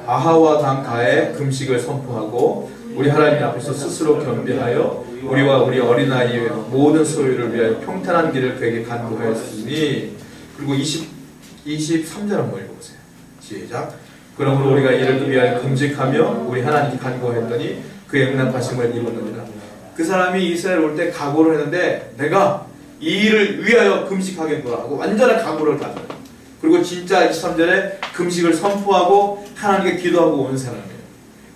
아하와 강가에 금식을 선포하고 우리 하나님 앞에서 스스로 겸비하여 우리와 우리 어린아이의 모든 소유를 위하여 평탄한 길을 그에게 간구하였으니. 그리고 23절 한번 읽어보세요. 시작. 그러므로 우리가 이를 위하여 금식하며 우리 하나님께 간구하였더니 그의 응답하심을 입었느니라. 그 사람이 이스라엘 올 때 각오를 했는데, 내가 이 일을 위하여 금식하겠노라 하고 완전한 각오를 가져요. 그리고 진짜 23절에 금식을 선포하고 하나님께 기도하고 온 사람이에요.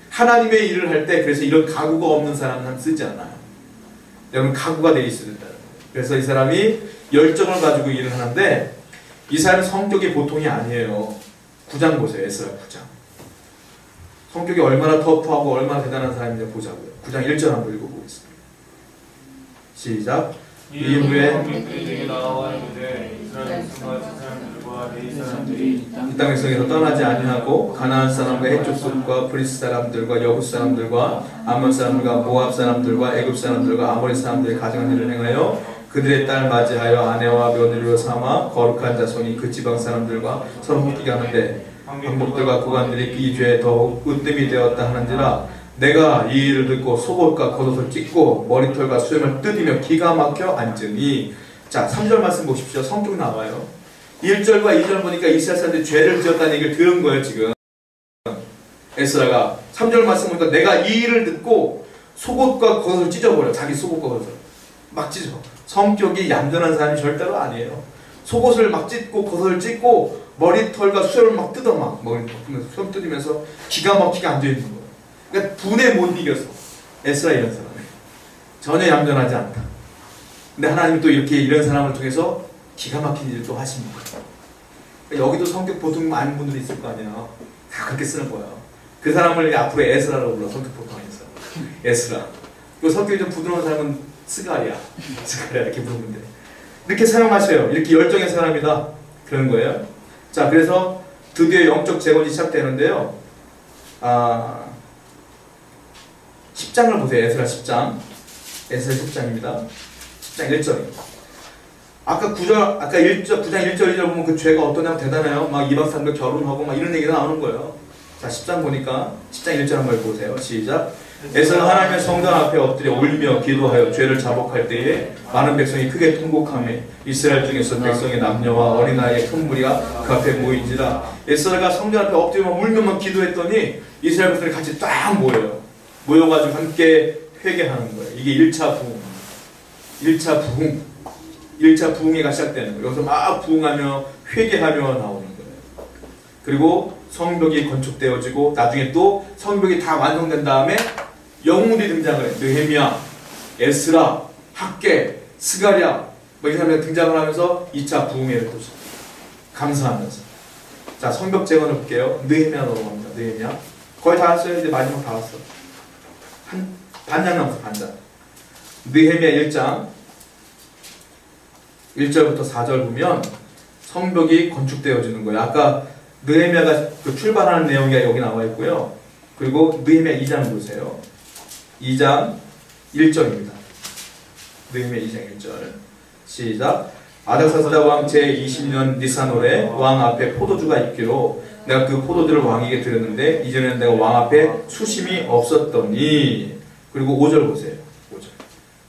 하나님의 일을 할 때 그래서 이런 각오가 없는 사람은 쓰지 않아요. 여러분 각오가 돼 있어야 된다는 거예요. 그래서 이 사람이 열정을 가지고 일을 하는데 이 사람의 성격이 보통이 아니에요. 9장 보세요. 에스라 9장. 성격이 얼마나 터프하고 얼마나 대단한 사람인지 보자고요. 9장 1절 한번 읽어보겠습니다. 시작. 이후에 내게 나와 이르되 이스라엘 백성과 저 사람들과 내 사람들이 이 땅에서 떠나지 아니하고 가나안 사람과 해쪽 족과 브리스 사람들과 여부 사람들과 암몬 사람들과 모압 사람들과 애굽 사람들과 아모리 사람들의 가정한 일을 행하여 그들의 딸 맞이하여 아내와 며느리로 삼아 거룩한 자손이 그 지방 사람들과 서로 묻게 하는데 방목들과 구간들이 그 죄에 더욱 으뜸이 되었다 하는지라 내가 이 일을 듣고 속옷과 겉옷을 찢고 머리털과 수염을 뜯으며 기가 막혀 앉으니. 자 3절 말씀 보십시오. 성격 나와요. 1절과 2절 보니까 이스라엘 사람들이 죄를 지었다는 얘기를 들은 거예요. 지금 에스라가 3절 말씀 보니까 내가 이 일을 듣고 속옷과 겉옷을 찢어버려. 자기 속옷과 겉옷을 막 찢어. 성격이 얌전한 사람이 절대로 아니에요. 속옷을 막 찢고 겉옷을 찢고 머리털과 수염을 막 뜯어 막 수염 뜯으면서 기가 막히게 앉아있는 거예요. 그러니까 분에 못 이겨서. 에스라 이런 사람이 전혀 얌전하지 않다. 근데 하나님이 또 이렇게 이런 사람을 통해서 기가 막힌 일을 또 하십니다. 그러니까 여기도 성격 보통 많은 분들이 있을 거 아니에요. 다 그렇게 쓰는 거예요. 그 사람을 앞으로 에스라라고 불러. 성격 보통에서 에스라. 그리고 성격이 좀 부드러운 사람은 스가랴 이렇게 부르면 돼요. 이렇게 사용하셔요. 이렇게 열정의 사람이다. 그런 거예요. 자, 그래서 드디어 영적 재건이 시작되는데요. 10장을 보세요. 에스라 10장. 에스라 10장입니다. 10장 1절입니다. 아까 9장 1절 1절 보면 그 죄가 어떠냐면 대단해요. 막 2박 3일 결혼하고 막 이런 얘기가 나오는 거예요. 자, 10장 보니까 10장 1절 한번 보세요. 시작. 에스라 하나님의 성전 앞에 엎드려 울며 기도하여 죄를 자복할 때에 많은 백성이 크게 통곡하며 이스라엘 중에서 백성의 남녀와 어린아이의 큰 무리가 그 앞에 모인지라. 에스라가 성전 앞에 엎드려 울면만 기도했더니 이스라엘 백성이 같이 딱 모여요. 모여가지고 함께 회개하는 거예요. 이게 1차 부흥. 1차 부흥회가 시작되는 거예요. 여기서 막 부흥하며 회개하며 나오는 거예요. 그리고 성벽이 건축되어지고 나중에 또 성벽이 다 완성된 다음에 영웅들이 등장을 해요. 느헤미야, 에스라, 학개, 스가랴 이 사람들이 등장을 하면서 2차 부흥회를 또 감사하면서. 자, 성벽 재건을 볼게요. 느헤미야 넘어갑니다. 느헤미야 거의 다 왔어요. 이제 마지막 다 왔어. 반장 남았어. 반장. 느헤미야 1장 1절부터 4절 보면 성벽이 건축되어지는 거예요. 아까 느헤미야가 그 출발하는 내용이 여기 나와 있고요. 그리고 느헤미야 2장 보세요. 2장 1절입니다. 느헤미야 2장 1절. 시작. 아닥사스다 왕 제20년 니산월에 왕 앞에 포도주가 있기로 내가 그 포도주를 왕에게 드렸는데 이전에는 내가 왕 앞에 수심이 없었더니. 그리고 5절 보세요. 5절.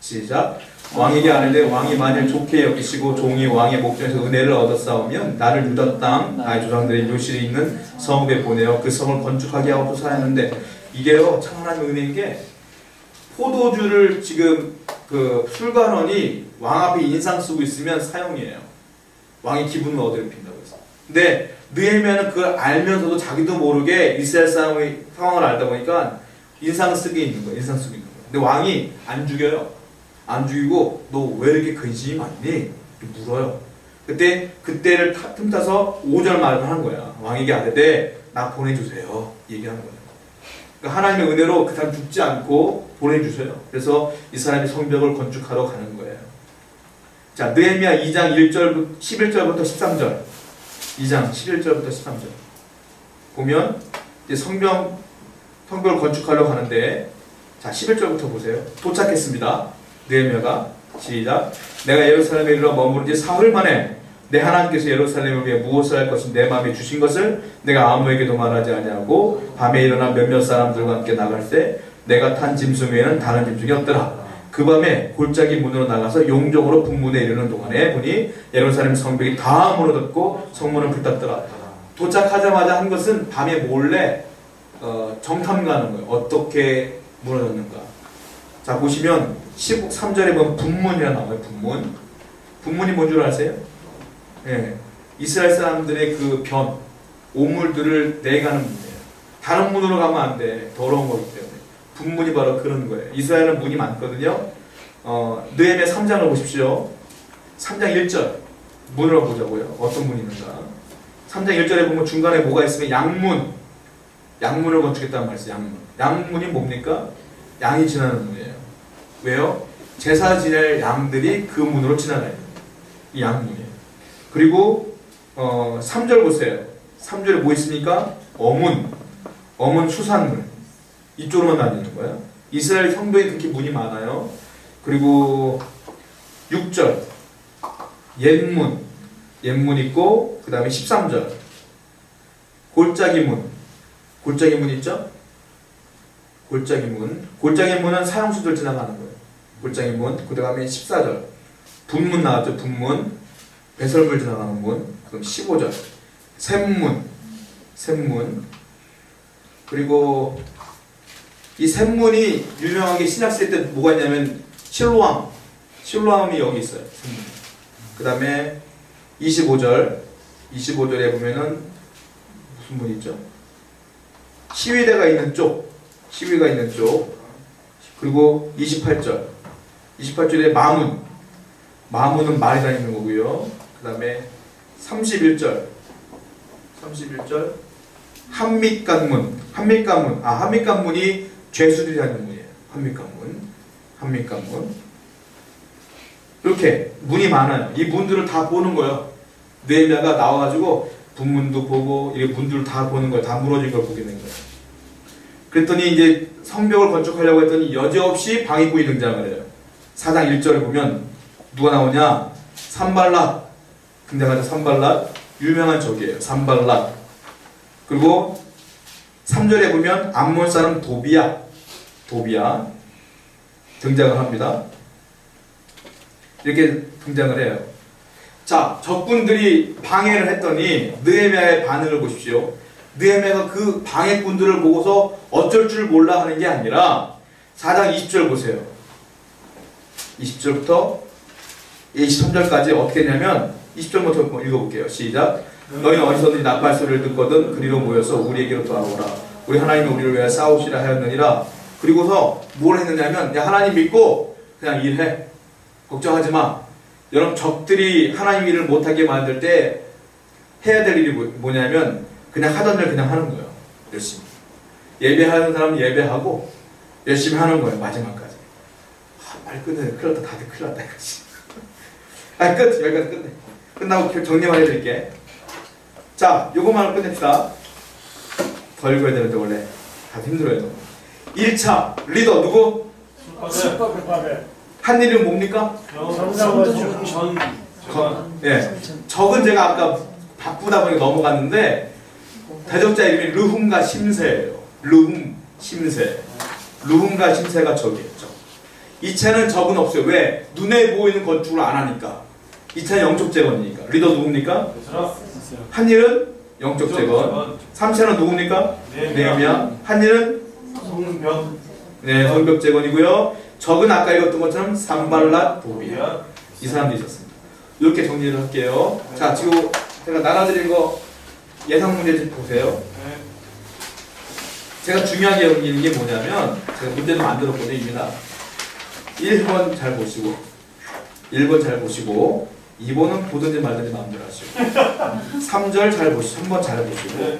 시작. 왕에게 아는데 왕이 만일 좋게 여기시고 종이 왕의 목전에서 은혜를 얻었사오면 나를 유다 땅 나의 조상들의 묘실이 있는 성읍에 보내어 그 성을 건축하게 하옵소서 하였는데, 이게요 참 하나님의 은혜인 게 포도주를 지금 그 술관원이 왕 앞에 인상 쓰고 있으면 사형이에요. 왕이 기분을 어드럽힌다고 해서. 근데 느헤미야는 그걸 알면서도 자기도 모르게 이스라엘 사람의 상황을 알다 보니까 인상 쓰게 있는 거예요. 인상 쓰고 있는 거예요. 근데 왕이 안 죽여요. 안 죽이고 너 왜 이렇게 근심이 많니? 이렇게 물어요. 그때를 틈타서 5절 말을 하는 거야. 왕에게 아뢰되 나 보내주세요. 얘기하는 거예요. 그러니까 하나님의 은혜로 그 사람 죽지 않고 보내주세요. 그래서 이 사람이 성벽을 건축하러 가는 거예요. 자, 느헤미야 2장 11절부터 13절. 2장 11절부터 13절. 보면 이제 성벽을 건축하러 가는데, 자 11절부터 보세요. 도착했습니다. 느헤미야가 시작. 내가 예루살렘에 이르러 머무른 지 사흘 만에 내 하나님께서 예루살렘을 위해 무엇을 할 것을 내 마음에 주신 것을 내가 아무에게도 말하지 아니하고 밤에 일어나 몇몇 사람들과 함께 나갈 때 내가 탄 짐승 외에는 다른 짐승이 없더라. 그 밤에 골짜기 문으로 나가서 용적으로 북문에 이르는 동안에 보니 예루살렘 성벽이 다 무너졌고 성문은 불탔더라. 도착하자마자 한 것은 밤에 몰래 정탐 가는 거예요. 어떻게 무너졌는가. 자, 보시면 13절에 보면 분문이라 나와요. 분문이 뭔 줄 아세요? 예. 이스라엘 사람들의 그 변, 오물들을 내가는 문이에요. 다른 문으로 가면 안 돼. 더러운 거기 때문에. 분문이 바로 그런 거예요. 이스라엘은 문이 많거든요. 느헤미야 3장을 보십시오. 3장 1절 문으로 보자고요. 어떤 문이 있는가. 3장 1절에 보면 중간에 뭐가 있으면 양문, 양문을 건축했다는 말이에요. 양문. 양문이 뭡니까? 양이 지나는 문이에요. 왜요? 제사 지낼 양들이 그 문으로 지나가요. 이 양문이에요. 그리고 3절 보세요. 3절에 뭐 있습니까? 어문, 어문 수산문. 이쪽으로만 다니는 거예요. 이스라엘 성도에 그렇게 문이 많아요. 그리고 6절 옛문, 옛문 있고 그 다음에 13절 골짜기문, 골짜기문 있죠? 골짜기문, 골짜기문은 사형수들 지나가는 거예요. 골짜기문. 그 다음에 14절 분문 나왔죠. 분문, 배설물 지나가는 문. 그럼 15절 샘문, 샘문. 그리고 이 샘문이 유명한 게 신약시대 때 뭐가 있냐면 실로암, 실로암이 여기 있어요. 그 다음에 25절, 25절에 보면은 무슨 문이 있죠? 시위대가 있는 쪽, 시위가 있는 쪽. 그리고 28절, 28절에 마문, 마문은 말이 다니는 거고요. 그 다음에 31절, 31절 한밑간문, 한밑간문. 한밑간문이 죄수들이 다니는 문이에요. 한밑간문, 한밑간문. 이렇게 문이 많아요. 이 문들을 다 보는 거예요. 느헤미야가 나와가지고 분문도 보고 이 문들을 다 보는 거예요. 다 무너진 걸 보게 된 거예요. 그랬더니 이제 성벽을 건축하려고 했더니 여지없이 방해꾼이 등장을 해요. 4장 1절에 보면 누가 나오냐? 산발랏 등장하죠. 산발랏 유명한 적이에요. 산발랏. 그리고 3절에 보면 암몬 사람 도비야, 도비야 등장을 합니다. 이렇게 등장을 해요. 자, 적군들이 방해를 했더니 느헤미야의 반응을 보십시오. 느헤미야가 그 방해꾼들을 보고서 어쩔 줄 몰라 하는 게 아니라 4장 20절 보세요. 20절부터 23절까지 어떻게 했냐면 20절부터 읽어볼게요. 시작. 너희는 어디서든지 나팔 소리를 듣거든 그리로 모여서 우리에게로 돌아오라. 우리 하나님이 우리를 위하여 싸우시라 하였느니라. 그리고서 뭘 했느냐면 야, 하나님 믿고 그냥 일해. 걱정하지 마. 여러분 적들이 하나님 일을 못하게 만들 때 해야 될 일이 뭐냐면 그냥 하던 일 그냥 하는 거예요. 열심히. 예배하는 사람은 예배하고 열심히 하는 거예요. 마지막까지. 말 끝내. 큰일 났다. 다들 큰일 났다. 끝. 여기까지 끝내. 끝나고 정리만 해드릴게. 자, 요거만 끝냅시다. 더 읽어야 되는데 원래 다들 힘들어요. 1차 리더 누구? 한 일은 뭡니까? 예. 적은 제가 아까 바쁘다 보니까 넘어갔는데 대적자 이름이 르훔과 심세예요. 르훔, 심세. 르훔과 심세가 적이었죠. 2차는 적은 없어요. 왜? 눈에 보이는 건축을 안 하니까. 2차는 영적 재건이니까. 리더 누굽니까? 한 일은 영적 재건. 3차는 누굽니까? 느헤미야. 한 일은 성벽. 네, 성벽 재건이고요. 적은 아까 읽었던 것처럼 산발랏, 도비야. 이 사람들이 있었습니다. 이렇게 정리를 할게요. 자, 지금 제가 나눠드린 거 예상 문제 좀 보세요. 제가 중요하게 여기는 게 뭐냐면 제가 문제도 만들었거든요. 입니다. 1번 잘 보시고 1번 잘 보시고 2번은 보든지 말든지 마음대로 하시고 3절 잘 보시고 3번 잘 보시고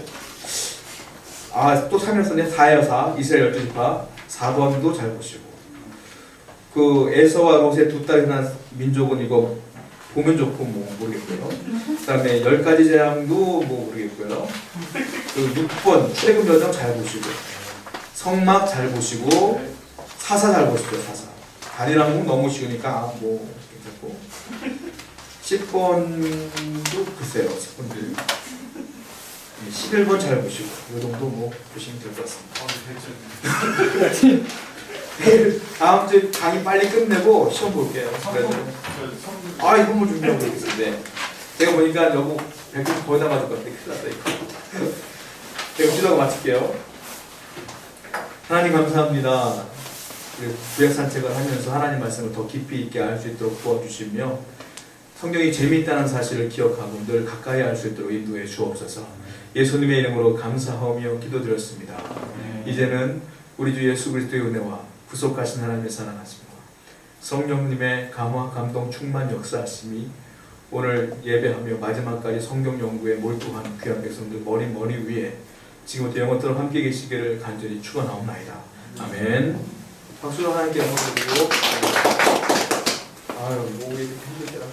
또 3일 썼네. 4예요. 4 이스라엘 12지파 4번도 잘 보시고 그 에서와 롯의 두 딸이 난 민족은 이거 보면 좋고 뭐 모르겠고요. 그 다음에 10가지 재앙도 뭐 모르겠고요. 그 6번 출애굽 여정 잘 보시고 성막 잘 보시고 사사 잘 보시고요. 사사 다리랑 너무 쉬우니까 뭐 괜찮고 10번도 글쎄요. 10번도 11번 잘 보시고 이 정도 뭐 보시면 될 것 같습니다. 다음 주에 강의 빨리 끝내고 시험 볼게요. 그래서 선물 준비하고 있는데 제가 보니까 여보 100점 거의 다 맞을 것 같아. 큰일 났다 이거. 제가 기도하고 마칠게요. 하나님 감사합니다. 구약 산책을 하면서 하나님 말씀을 더 깊이 있게 알 수 있도록 도와주시며 성경이 재미있다는 사실을 기억하고 늘 가까이 할 수 있도록 인도해 주옵소서. 예수님의 이름으로 감사하며 기도드렸습니다. 이제는 우리 주 예수 그리스도의 은혜와 구속하신 하나님의 사랑하심과 성령님의 감화 감동 충만 역사하심이 오늘 예배하며 마지막까지 성경 연구에 몰두한 귀한 백성들 머리 위에 지금부터 영원토록 함께 계시기를 간절히 축원하옵나이다. 아멘. 박수로 하나님께 영광을 드리고 아유 목이 힘들더라.